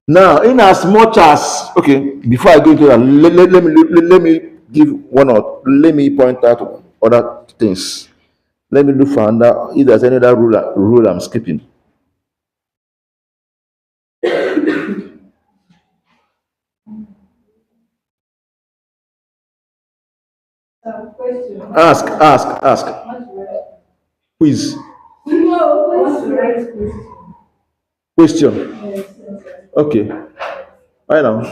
[SPEAKER 1] Now, in as much as, okay, before I go into that, let me give one or let me point out other things. Let me look for another, if there's any other rule I'm skipping. Ask. Quiz. Question. Okay. I know.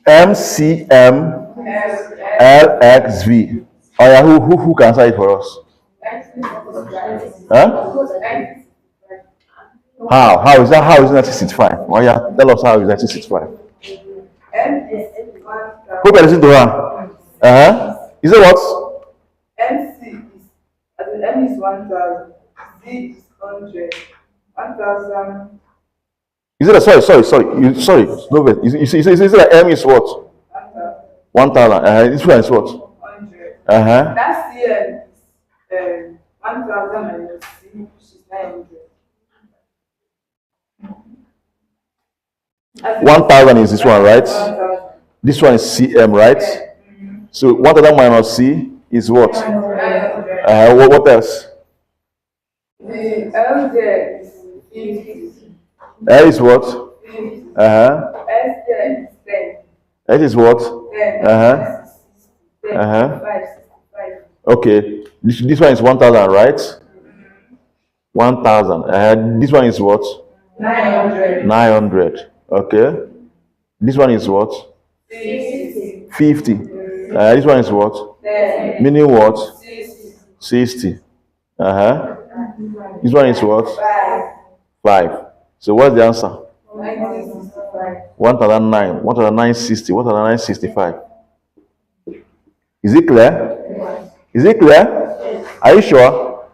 [SPEAKER 1] MCMLXV. Oh yeah, who can answer it for us? Huh? How is that? How is 1965? Oh yeah, tell us how is 1965. Who can listen to her? Is it what?
[SPEAKER 5] MC is, as in M is 1000, Z is 100, 1000.
[SPEAKER 1] Is it a, sorry, no wait. Is it like M is what? 1000. This one is what?
[SPEAKER 5] 100.
[SPEAKER 1] Uh-huh.
[SPEAKER 5] That CN is 1000 minus C, which is 900.
[SPEAKER 1] 1000 is this one, right?
[SPEAKER 5] 1000.
[SPEAKER 1] This one is CM, right? So 1000 minus C is what?
[SPEAKER 5] 900.
[SPEAKER 1] What else?
[SPEAKER 5] The LJ is 50.
[SPEAKER 1] L is what?
[SPEAKER 5] 50.
[SPEAKER 1] Uh-huh.
[SPEAKER 5] SJ is 10.
[SPEAKER 1] L is what?
[SPEAKER 5] 10.
[SPEAKER 1] Uh-huh.
[SPEAKER 5] 10.
[SPEAKER 1] Uh-huh.
[SPEAKER 5] 65.
[SPEAKER 1] Okay. This one is 1000, right? 1000. This one is what?
[SPEAKER 5] 900.
[SPEAKER 1] 900. Okay. This one is what?
[SPEAKER 5] 60.
[SPEAKER 1] 50. This one is what?
[SPEAKER 5] 10.
[SPEAKER 1] Meaning what?
[SPEAKER 5] 60.
[SPEAKER 1] 60. Uh-huh. This one is what?
[SPEAKER 5] 5.
[SPEAKER 1] 5. So what's the answer?
[SPEAKER 5] 1965.
[SPEAKER 1] 1009, 1960, 1965. Is it clear? Is it clear? Are you sure?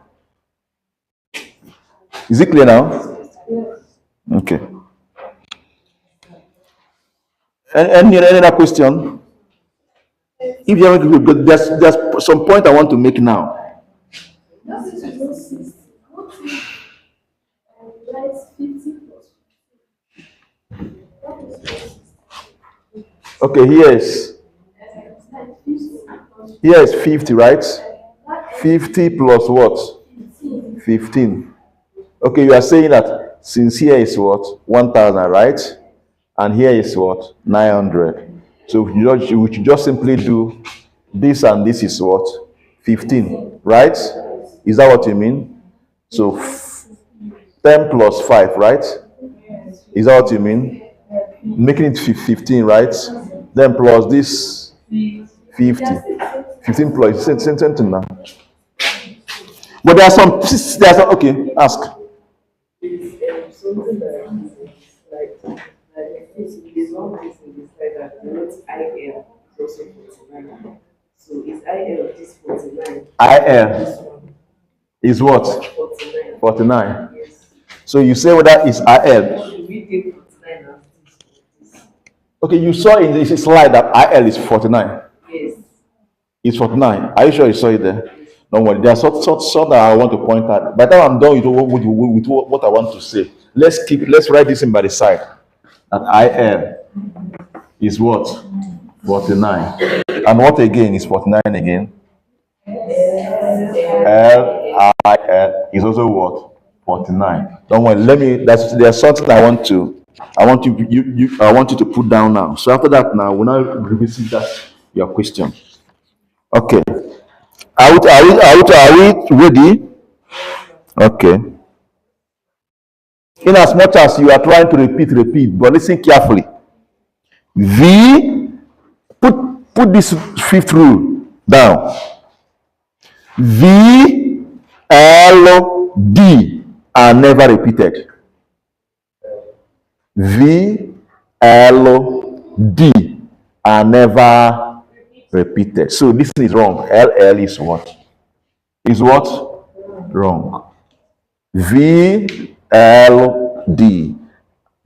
[SPEAKER 1] Is it clear now? Okay. Any other question? If you have, there's some point I want to make now. Okay, here is 50, right? 50 plus what? 15. Okay, you are saying that since here is what? 1000, right? And here is what? 900. So we should just simply do this, and this is what? 15, right? Is that what you mean? So 10 plus 5, right? Is that what you mean? Making it 15, right? Then plus this 50. 15 plus same thing now. But there are some, okay, ask.
[SPEAKER 6] Something that like this is one place in this slide that denotes IL is also 49. So is IL this 49?
[SPEAKER 1] IL is what?
[SPEAKER 6] 49.
[SPEAKER 1] 49.
[SPEAKER 6] Yes.
[SPEAKER 1] So you say whether it's IL.
[SPEAKER 6] Should we take 49 as this?
[SPEAKER 1] Okay, you saw in this slide that IL is 49.
[SPEAKER 6] Yes.
[SPEAKER 1] It's 49. Are you sure you saw it there? Don't worry. There's sort that I want to point out. By the time I'm done with what I want to say, let's write this in by the side. That IL is what? 49. And what again is 49 again? L-I-L is also what? 49. Don't worry, there's something I want you to put down now. So after that now, we'll now revisit that your question. Okay. Are we ready? Okay. In as much as you are trying to repeat, but listen carefully. V, put this fifth rule down. V, L, D are never repeated. V, L, D are never repeated. So this is wrong. LL is what? Is what? Wrong. V, L, D.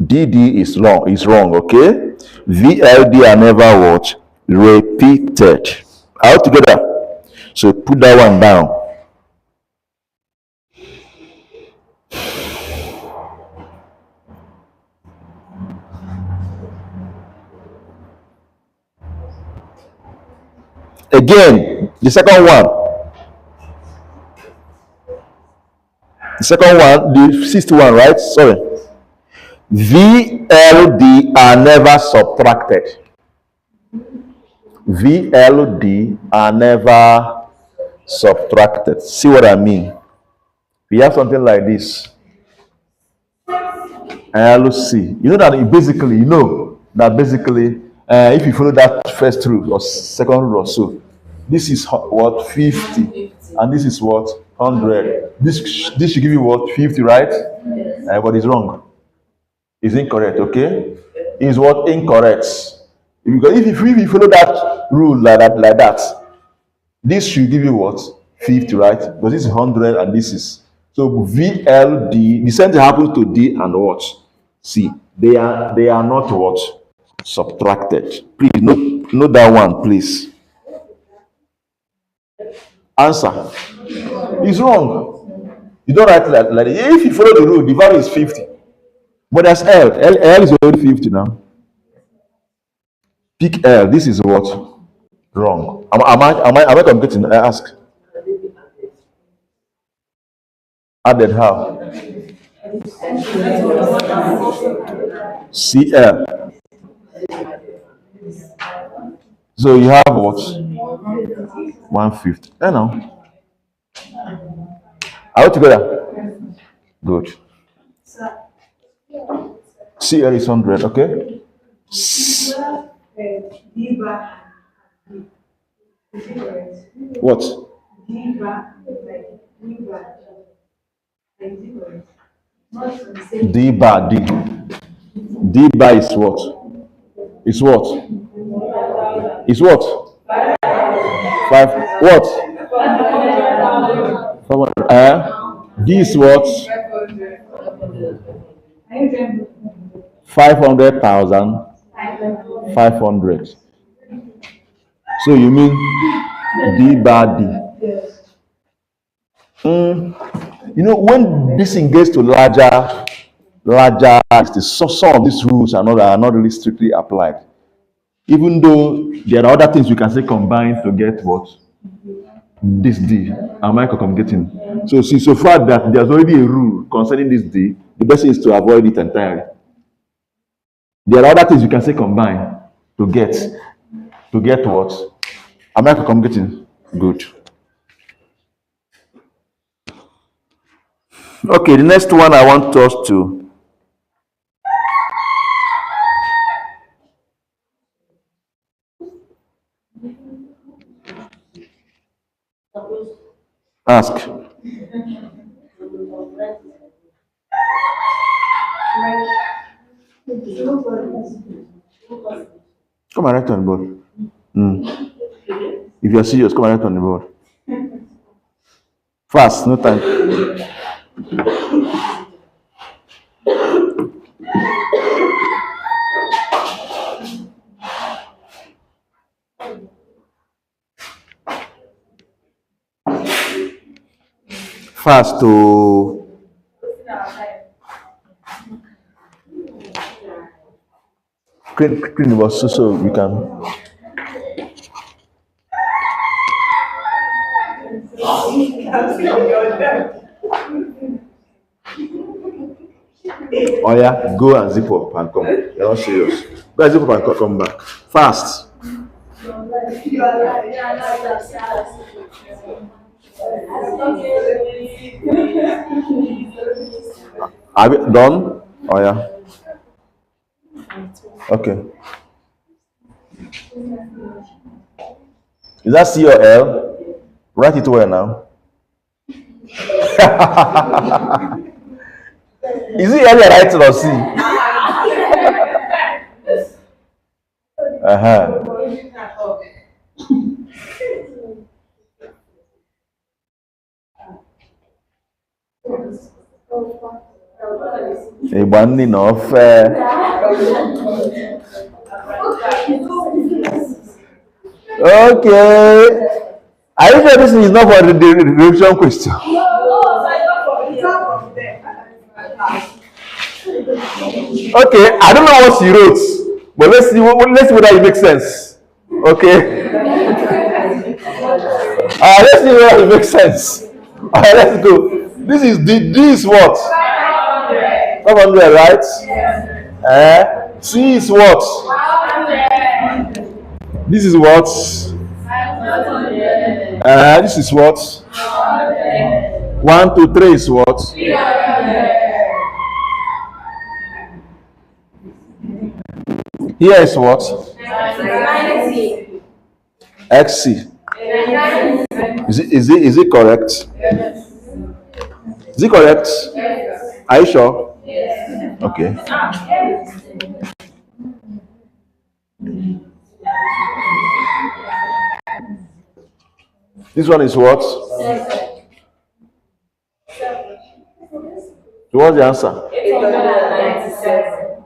[SPEAKER 1] DD is wrong, okay? VLD are never what? Repeated. All together. So put that one down. Again, the second one, the sixth one, right? Sorry. VLD are never subtracted. VLD are never subtracted. See what I mean? We have something like this. LC. You know that basically, if you follow that first rule or second rule or so, this is what 50, and this is what 100. This should give you what 50, right? But it's wrong. It's incorrect. Okay, is what incorrect? Because if you follow that rule like that, this should give you what 50, right? Because this is 100 and this is so VLD. The same thing happens to D and what C. They are not what subtracted. Please note that one, please. Answer is wrong. You don't write like that. If you follow the rule, the value is 50. But there's L. L is already 50 now. Pick L. This is what? Wrong. Am I communicating? I ask. Added how? CL. So you have what? 150. I know. Are we together? Good. CL is 100, okay? What? D bar D. D bar is what? Is what? Is what? 5. What? 500. D is what? 500,000. 500. So you mean D bar D? When this thing gets to larger, some of these rules are not really strictly applied. Even though there are other things we can say combine to get what this D. Am I communicating? So see, so far that there's already a rule concerning this D, the best thing is to avoid it entirely. There are other things you can say combine to get what? Am I communicating? Good. Okay, the next one I want us to ask. Come and write on the board. If you're serious, come and write on the board. Fast, no time. Fast to clean the board so we can. Oh yeah, go and zip up and come. You're not serious. Go and zip up and come back. Fast. Have you done? Oh yeah. Okay. Is that C or L? Write it well now. Is it L you're writing or C? Uh-huh. One of okay. Are you sure this is not for the revision question? Okay, I don't know what she wrote, but let's see. Let's see whether it makes sense. Okay. Let's see whether it makes sense. Let's go. This is what? 500, right? C is what? This is what? This is what? 1, 2, 3 is what? Here is what? XC. Is it correct? Is it correct? Are you sure? Okay. This one is what? What's the answer?
[SPEAKER 6] 897.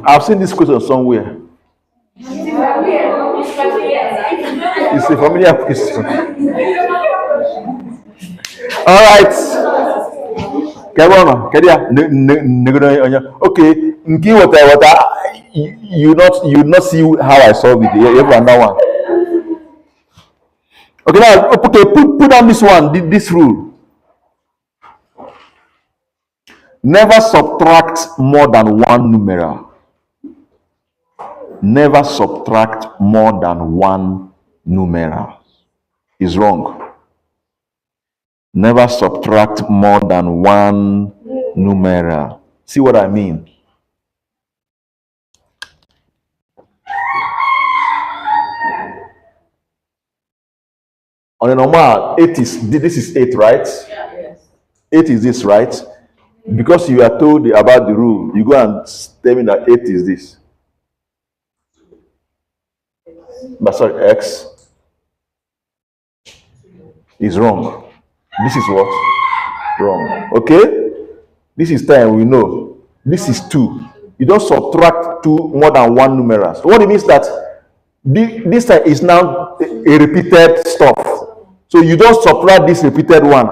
[SPEAKER 1] I've seen this question somewhere. It's a familiar question. All right. Okay. You not see how I solve it. You have another one. Okay, now put down this one. This rule. Never subtract more than one numeral. Never subtract more than one numeral. Is wrong. Never subtract more than one numeral. See what I mean? On a normal, 8 is this is 8, right?
[SPEAKER 6] Yes.
[SPEAKER 1] 8 is this, right? Because you are told about the rule, you go and tell me that 8 is this. But sorry, X is wrong. This is what? Wrong. Okay? This is 10, we know. This is 2. You don't subtract 2 more than one numerals. What it means that this time is now a repeated stuff. So you don't subtract this repeated one.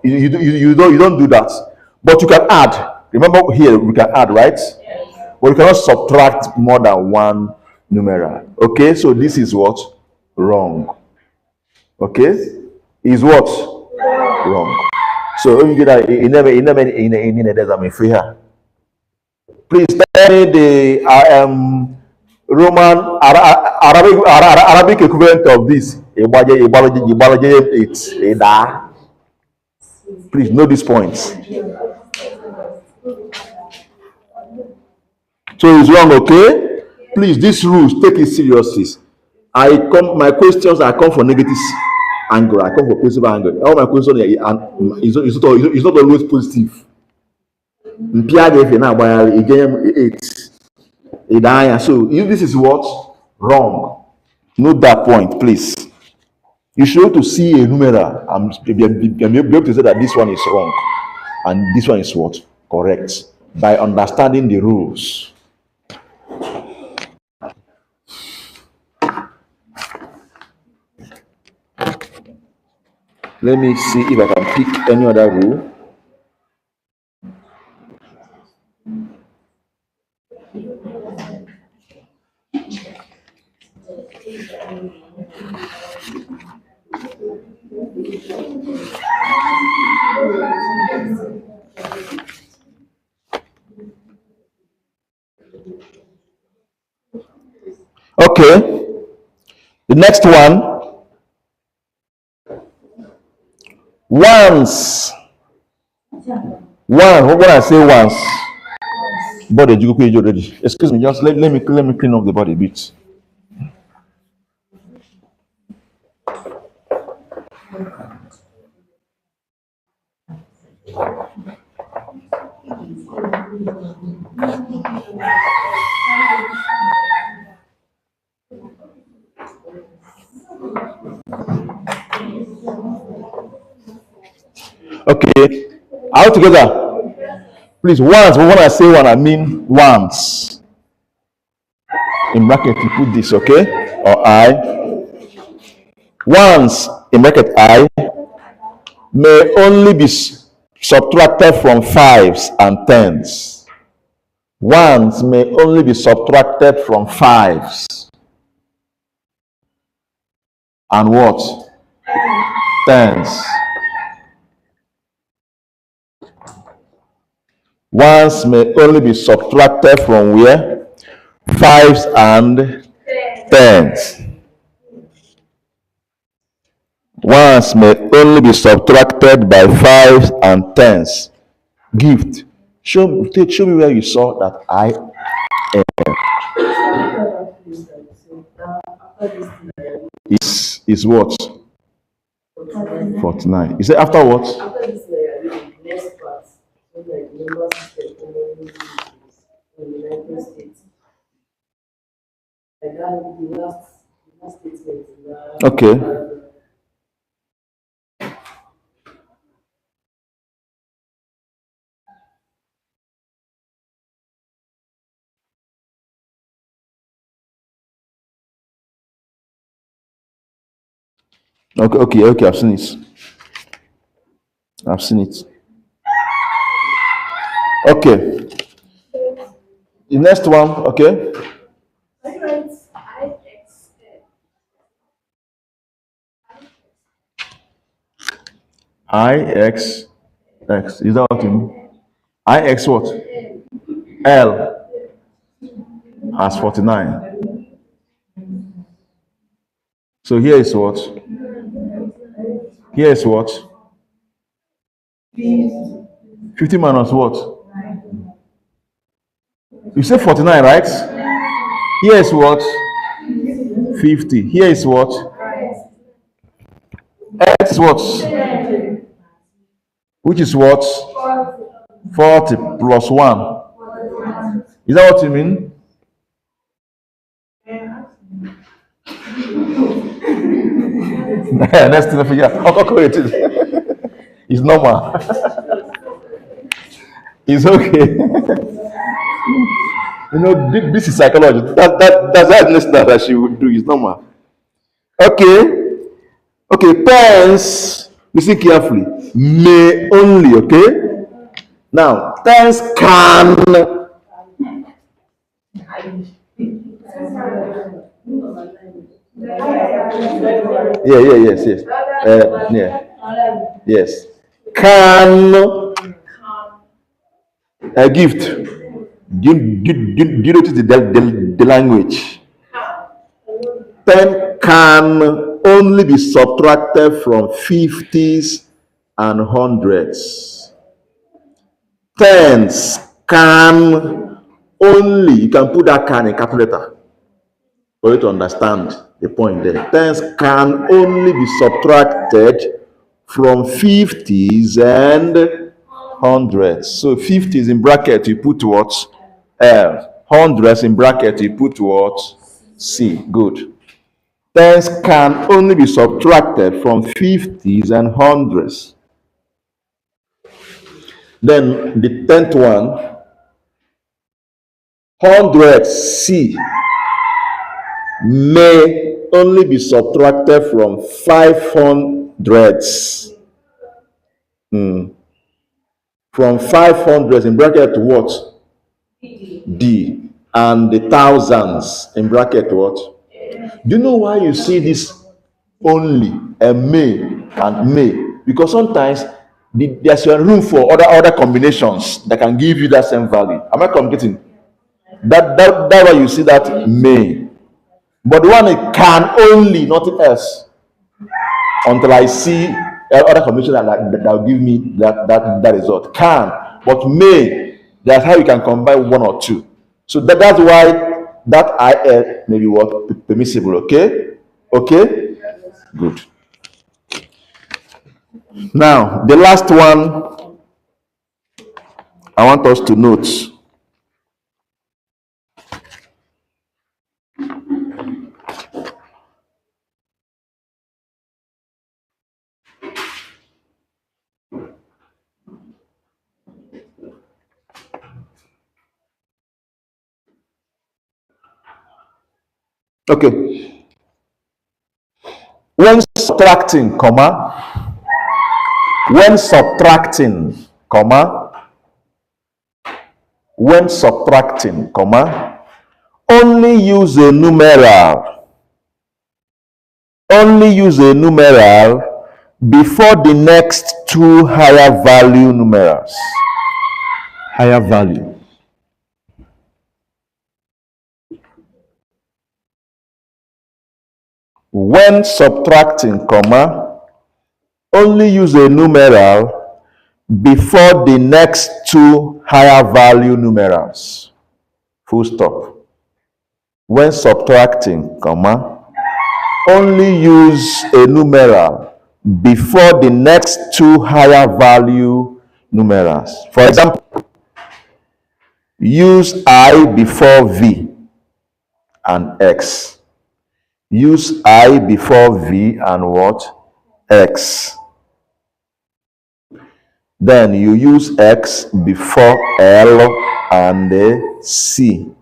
[SPEAKER 1] You don't do that. But you can add. Remember here we can add, right? But you cannot subtract more than one numeral. Okay, so this is what? Wrong. Okay? Is what? Wrong. So when you get that, please tell me the Arabic equivalent of this. Please know these points. So it's wrong, okay? Please, these rules, take it seriously. My questions, I come for negative angle. I come for positive angle. All my questions is not always positive. So if this is what? Wrong. Note that point, please. You should be able to see a numeral and be able to say that this one is wrong and this one is what? Correct. By understanding the rules. Let me see if I can pick any other rule. Okay. The next one, once. One, when I say once, body you go already. Excuse me, just let me clean up the body a bit. Okay. All together. Please, once, but when I say one, I mean once. In bracket, you put this, okay? Or I. Once, in bracket I, may only be subtracted from fives and tens. Ones may only be subtracted from fives and what? Tens. Ones may only be subtracted from where? Fives and tens. Ones may only be subtracted by fives and tens. Gift. Show me where you saw that I is what? 49. You say after what?
[SPEAKER 6] After this layer, the next part, so like the number system commonly used in the United States. Like that, the last statement in the
[SPEAKER 1] Okay. Okay. I've seen it. I've seen it. Okay. The next one, okay. IX. Is that what you mean? IX what? L has 49. So here is what? Here is what? 50 minus what? You say 49, right? Here is what? 50. Here is what? X is what? Which is what? 40 plus 1. Is that what you mean? Next thing I figure out. How calculate it? It's normal. It's okay. You know, this is psychology. That's that she would do. It's normal. Okay, pens, listen carefully. May only, okay? Now, pens can. Yes. Yes. Can a gift. Do you notice the language? Pen can only be subtracted from 50s and 100s. Tens can only, you can put that can in calculator for you to understand the point there. Tens can only be subtracted from 50s and 100s. So 50s in bracket, you put what? L. 100s in bracket, you put what? C. Good. Tens can only be subtracted from 50s and 100s. Then the 10th one, 100s C may only be subtracted from 500s. From 500s in bracket what? D. And the thousands in bracket what? Do you know why you see this only and may? Because sometimes there's room for other combinations that can give you that same value. Am I communicating? That's why you see that may. But the one it can only, nothing else, until I see other combination that will give me that result. Can, but may. That's how you can combine one or two. So that's why that IL may be what permissible. Okay, okay, good. Now the last one I want us to note. Okay, when subtracting, when subtracting, when subtracting, only use a numeral. Only use a numeral before the next two higher value numerals. Higher value. When subtracting, only use a numeral before the next two higher value numerals. Full stop. When subtracting, only use a numeral before the next two higher value numerals. For example, use I before V and X. Use I before V and what? X. Then you use X before L and C.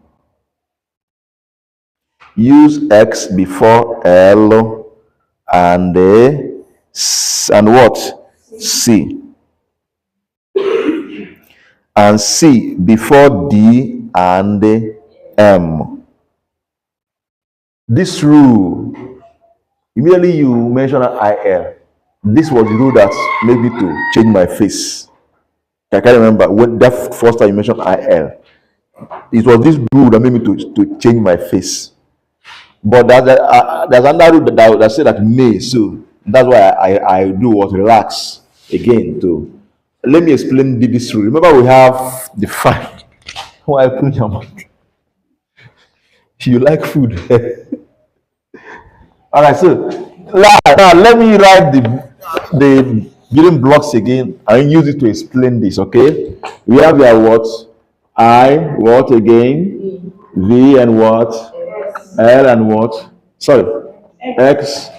[SPEAKER 1] Use X before L and what? C. And C before D and M. This rule, immediately you mention IL. This was the rule that made me to change my face. I can't remember when that first time you mentioned IL. It was this rule that made me to change my face. But there's another rule that said that may, so that's why I do what relax again to. Let me explain this rule. Remember we have the fact. Why put your mouth? You like food. All right, so now let me write the building blocks again and use it to explain this. Okay, we have your what? I what again? V and what? L and what? Sorry, X.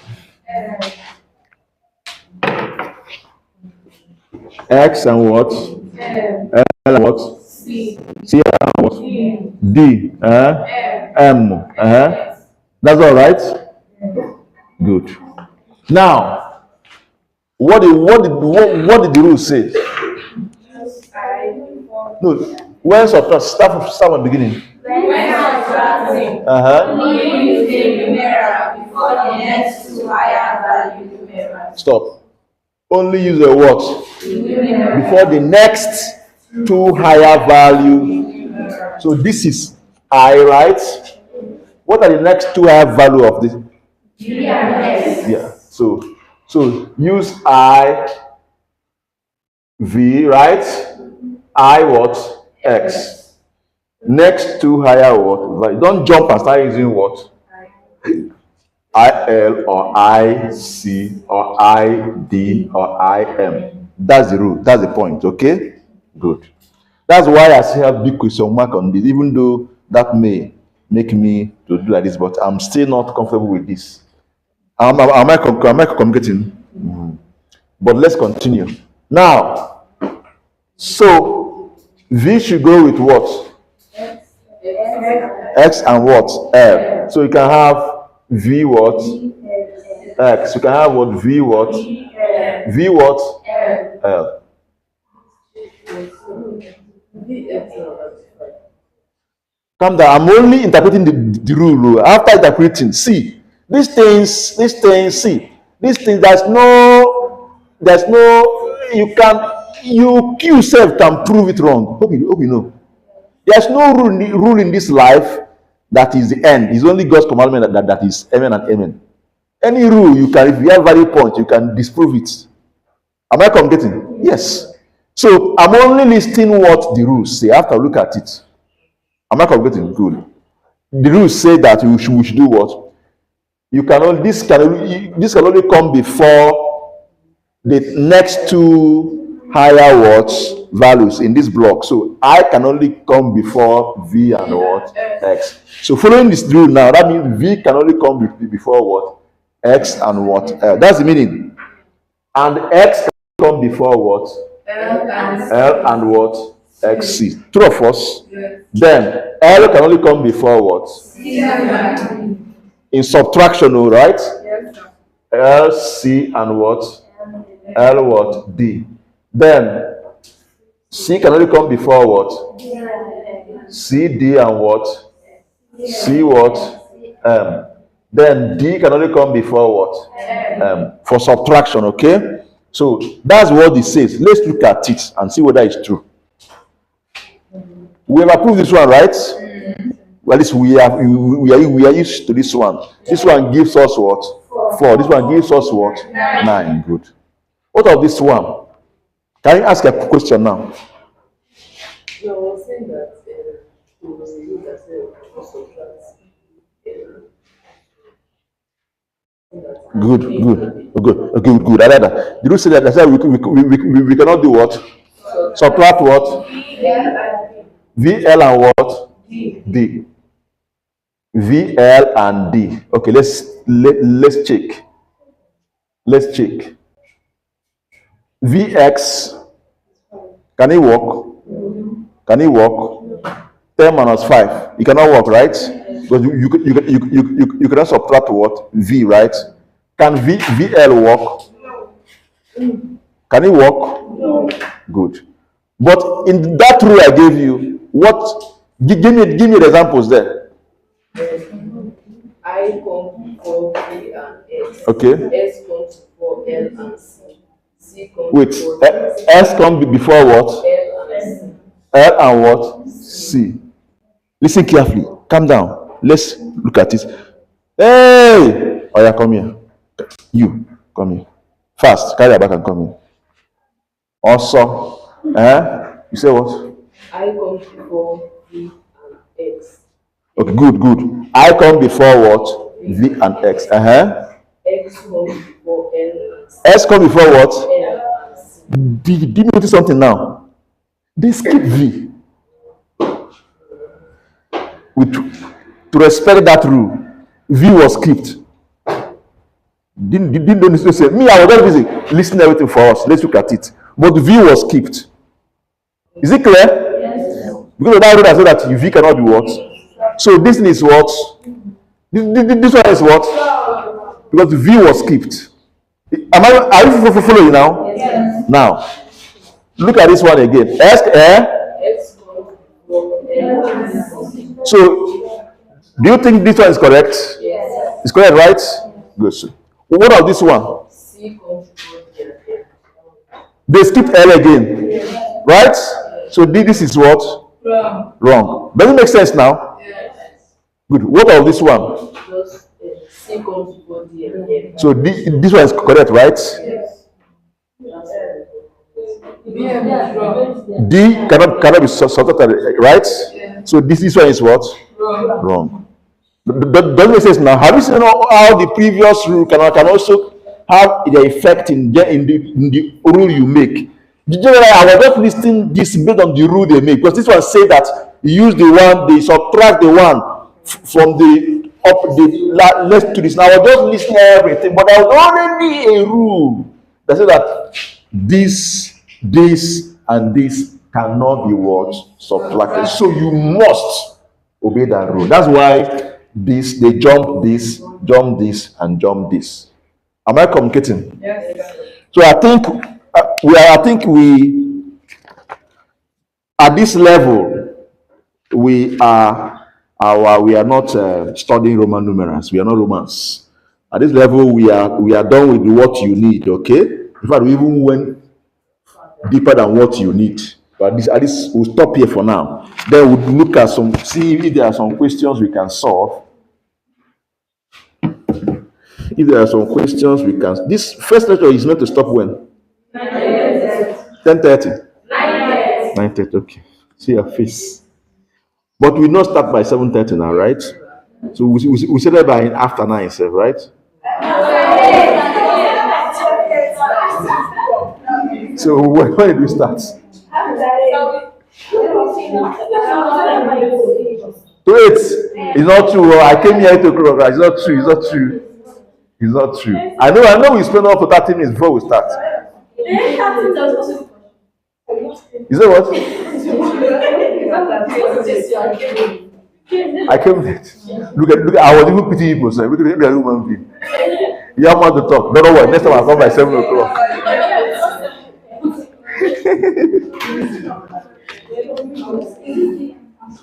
[SPEAKER 1] X and what? L and what? C and what? D. M. That's all right. Good. Now, what did the rule say? No, when subtract, start from the beginning.
[SPEAKER 5] When subtracting, only use a numeral before the next two higher value numerals.
[SPEAKER 1] Stop. Only use a what? Before the next two higher value. So this is I, right? What are the next two higher value of this? Yeah. So use I V, right? I what? X. Next two higher what? Don't jump and start using what? IL or IC or ID or IM. That's the rule. That's the point. Okay? Good. That's why I still have big question mark on this, even though that may make me to do like this, but I'm still not comfortable with this. Am I communicating? But let's continue. Now, so V should go with what? X and what? L. So you can have V what? X. You can have what? V what? V what? L. Come down. I'm only interpreting the rule. After interpreting, see, these things, see, these things, there's no, you yourself can prove it wrong. Hope you know. There's no rule in this life that is the end. It's only God's commandment that is amen and amen. Any rule you can, if you have valid point, you can disprove it. Am I communicating? Yes. So I'm only listing what the rules say. I have to look at it. Am I communicating? Good. The rules say that we should do what? You can only this can only come before the next two higher words values in this block. So I can only come before V and what? X. So following this rule now, that means V can only come before what? X and what? That's the meaning. And X can come before what? L and what? XC. True or false?
[SPEAKER 3] Yes.
[SPEAKER 1] Then L can only come before what? In subtraction, all right?
[SPEAKER 3] Yes, sir.
[SPEAKER 1] L, C, and what? L, what? D. Then C can only come before what? C, D, and what? C, what? M. Then D can only come before what? M. For subtraction, okay? So that's what it says. Let's look at it and see whether it's true. We have approved this one, right? Well, at least we are used to this one. This one gives us what? 4. This one gives us what? 9. Good. What of this one? Can you ask a question now?
[SPEAKER 6] No, I was saying that we will look at the subtract.
[SPEAKER 1] Good. I like that. Did you say that? I said we cannot do what? Subtract what? V, L, and what? D. V, L, and D. Okay, let's check. Let's check. Vx, can it work? Can it work? 10 minus 5. It cannot work, right? Because you cannot subtract what? V, right? Can VL work? Can it work? Good. But in that rule I gave you, what? Give me the examples there.
[SPEAKER 6] I come before V and X.
[SPEAKER 1] Okay.
[SPEAKER 6] S comes before L and C. C comes
[SPEAKER 1] Wait.
[SPEAKER 6] before
[SPEAKER 1] S come before what?
[SPEAKER 6] L and C.
[SPEAKER 1] L and what? C. Listen carefully. Calm down. Let's look at it. Hey! Oh yeah, come here. You come here. Fast. Carry your back and come here. Also, you say what?
[SPEAKER 6] I come before V and X.
[SPEAKER 1] Okay, good. I come before what? V and X.
[SPEAKER 6] X comes before L and C.
[SPEAKER 1] S come before what?
[SPEAKER 6] L and C.
[SPEAKER 1] Did you notice something now? They skip V. To respect that rule, V was skipped. Didn't say me? I was very busy listening everything for us. Let's look at it. But V was skipped. Is it clear? Yes. Because of that rule, I said that V cannot be what? So this is what? This one is what? Because V was skipped. Are you following now? Yes. Now, look at this one again.
[SPEAKER 6] X comes before L and C.
[SPEAKER 1] So, do you think this one is correct?
[SPEAKER 6] Yes.
[SPEAKER 1] It's correct, right? Good. What of this one?
[SPEAKER 6] C comes before D and L.
[SPEAKER 1] They skipped L again, right? So this is what? Wrong. Does it make sense now?
[SPEAKER 3] Yes.
[SPEAKER 1] Good. What of this one?
[SPEAKER 6] Just C comes before D and L.
[SPEAKER 1] So this one is correct, right?
[SPEAKER 6] Yes.
[SPEAKER 1] D cannot be subtracted, right? So this one is what? Wrong. Doesn't make sense now. Have you seen how the previous rule can also have the effect in the rule you make? Generally, I was just listing this based on the rule they make, because this one say that you use the one, they subtract the one from the up the left to this. Now I was just listing everything, but there was already a rule that says that this, and this cannot be what? Subtracted. So you must obey that rule. That's why they jump this, and jump this. Am I communicating?
[SPEAKER 3] Yes.
[SPEAKER 1] So I think we at this level we are not studying Roman numerals. We are not Romans. At this level we are done with what you need. Okay. In fact, we even went deeper than what you need. But at least we'll stop here for now. Then we'll look at see if there are some questions we can solve. If there are some questions we can. This first lecture is meant to stop when? 10:30. 9:30. Okay. See your face. But we not start by 7:30 now, right? So we say that by after 9, right? So when do we start? To 8. It's not true. I came here 8 o'clock. It's not true. It's not true. It's not true. I know we spend up to 30 minutes before we start. Is that what? I came late. Look at I was even pitying people. Look at the human being. You have more to talk. Don't worry. Next time I'll come by 7 o'clock.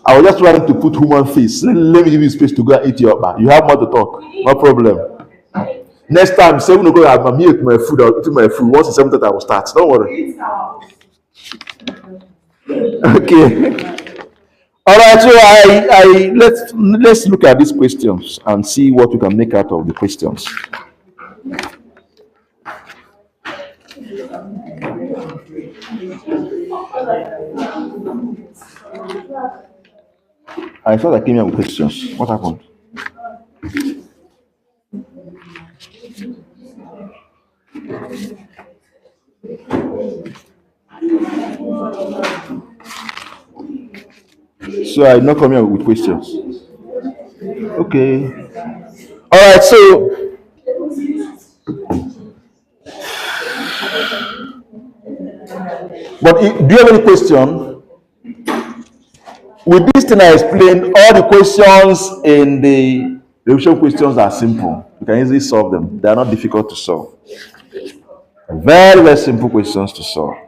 [SPEAKER 1] I was just trying to put human face. Let me give you space to go and eat your back. You have more to talk. No problem. Next time, 7 o'clock, I'm here with my food. I'll eat my food. Once it's 7:30, I will start. Don't worry. Okay. All right. So let's look at these questions and see what we can make out of the questions. I thought I came here with questions. What happened? So I not come here with questions. Okay. All right. So but do you have any question? With this thing I explained, all the questions in the revision questions are simple. You can easily solve them. They are not difficult to solve. Very, very simple questions to solve.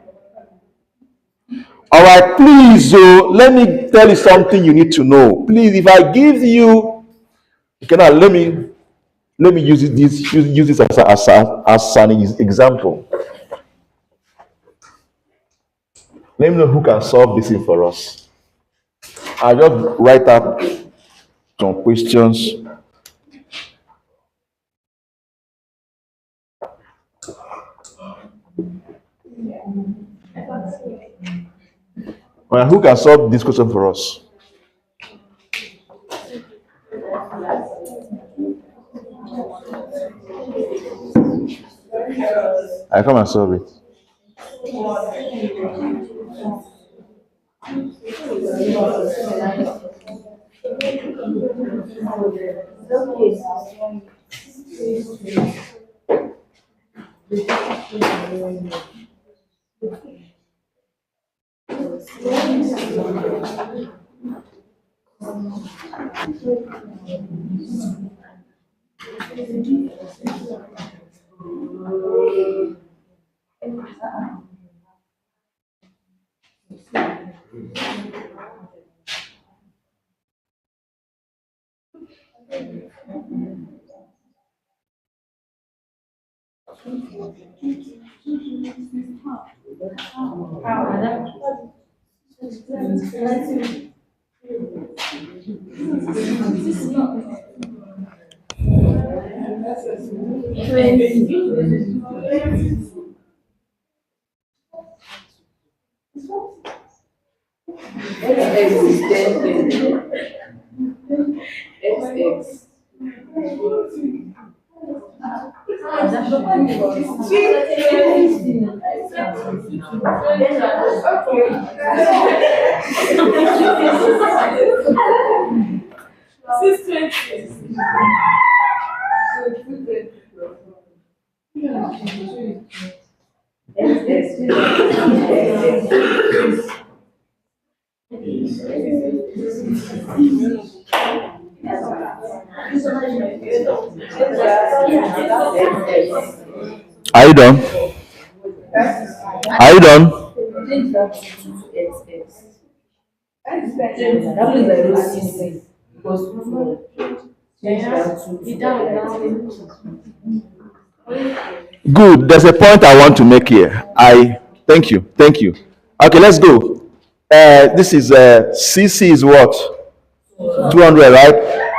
[SPEAKER 1] All right, please, let me tell you something you need to know. Please, if I give you, let me use this as an example. Let me know who can solve this thing for us. I'll just write up some questions. Well, who can solve this question for us? I come and solve it. Are you done? Are you done? Good. There's a point I want to make here. Thank you. Okay, let's go. This is CC is what? 200, right?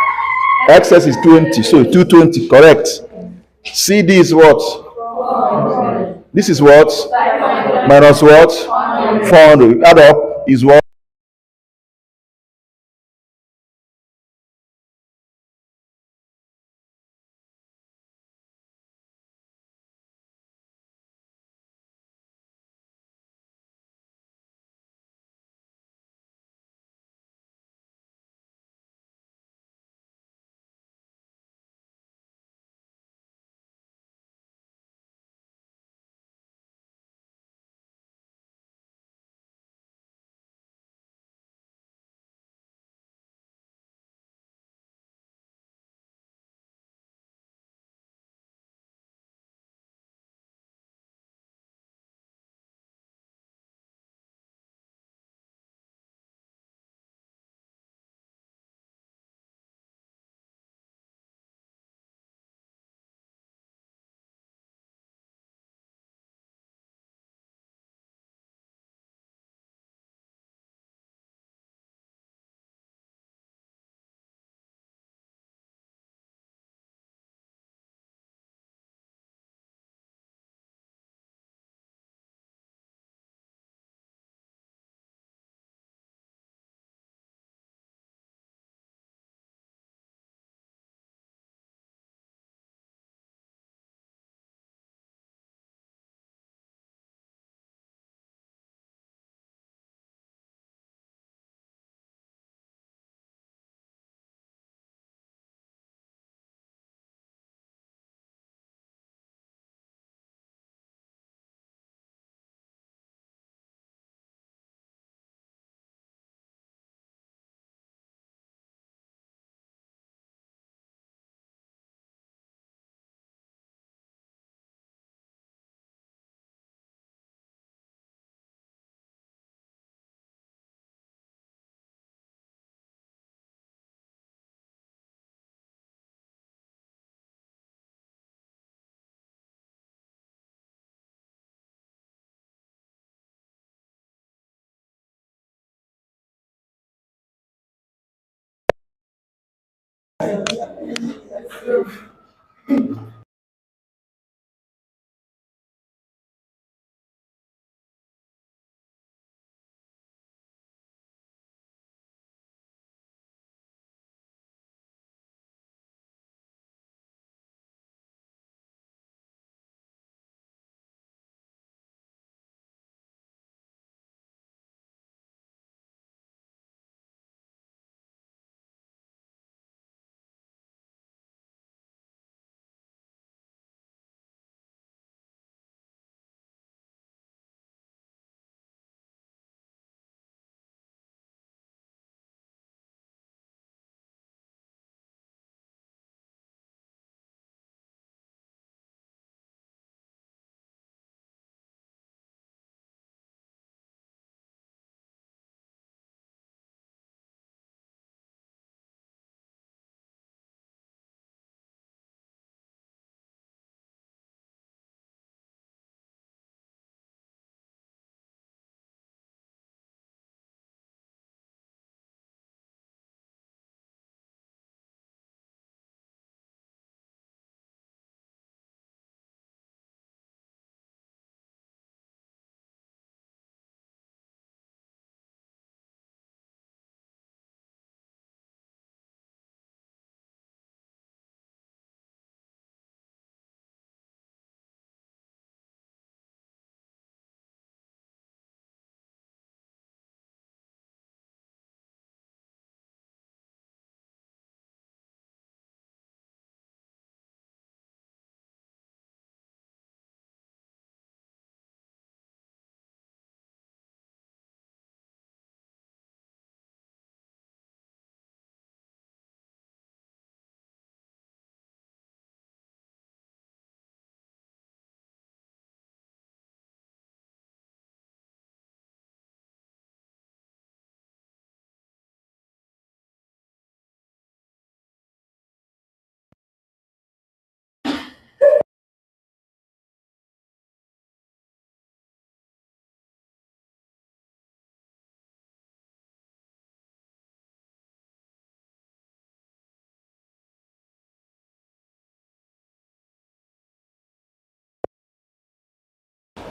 [SPEAKER 1] XS is 20, so 220, correct. CD is what? This is what? Minus what? 400. Add up is what?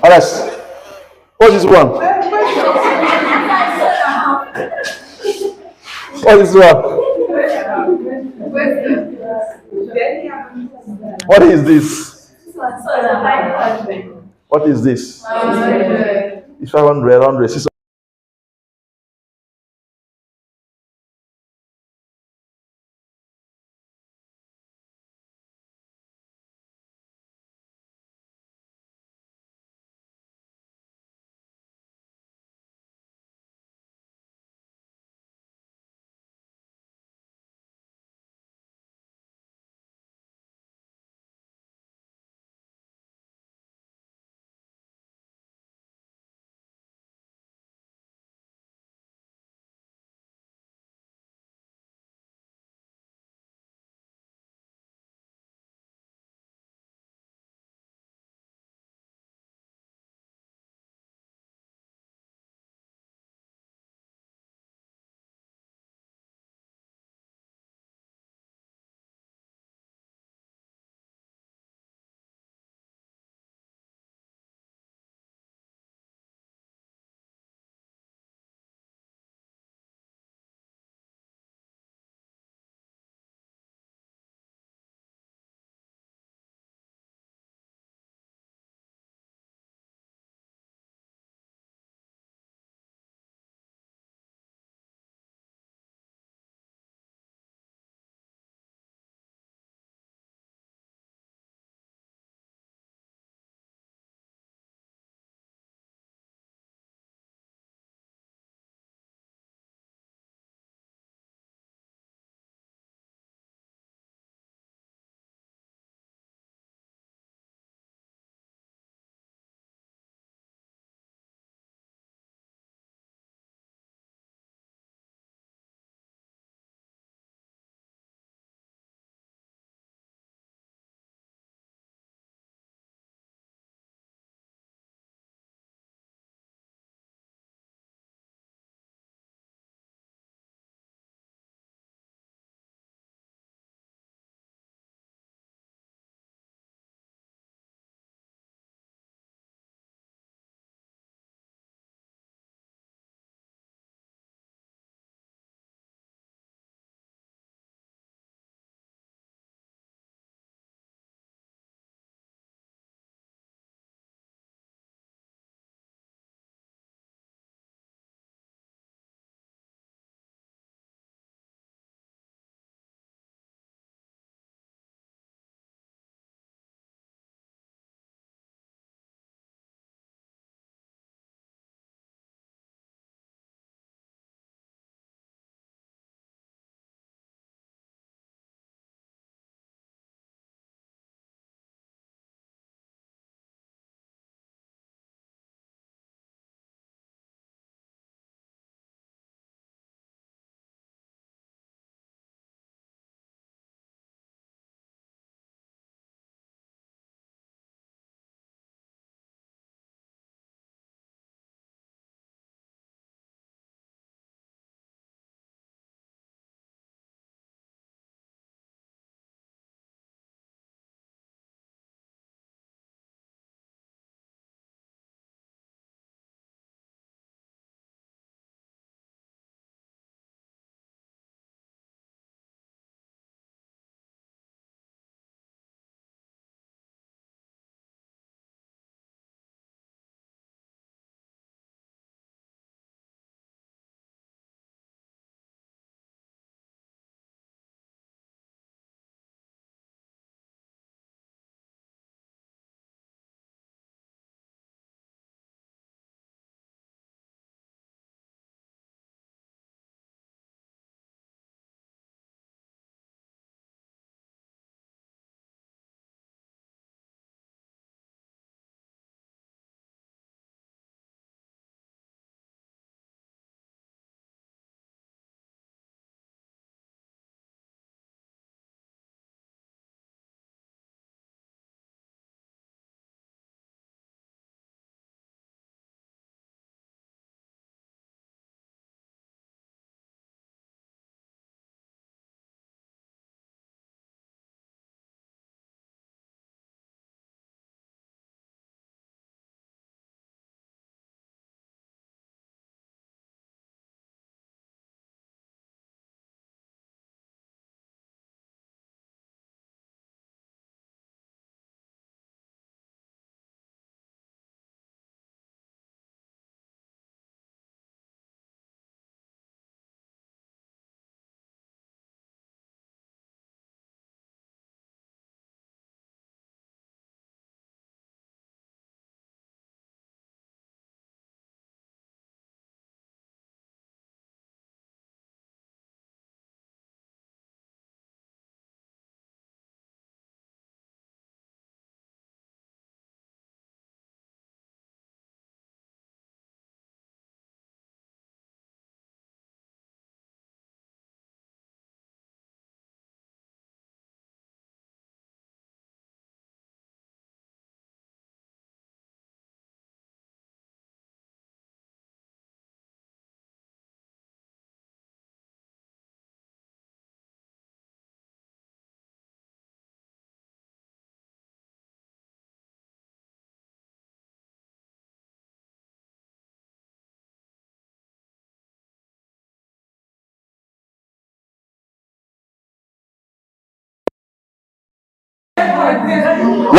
[SPEAKER 1] Alex, what's this one? What is this one? What is this? What is this? It's 500, 100,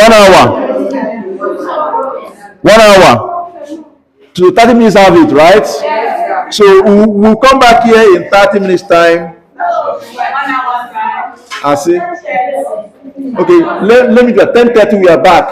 [SPEAKER 1] 1 hour. 1 hour. So 30 minutes have it, right? So we'll come back here in 30 minutes time. I see. Okay, let me do it. 10:30 we are back.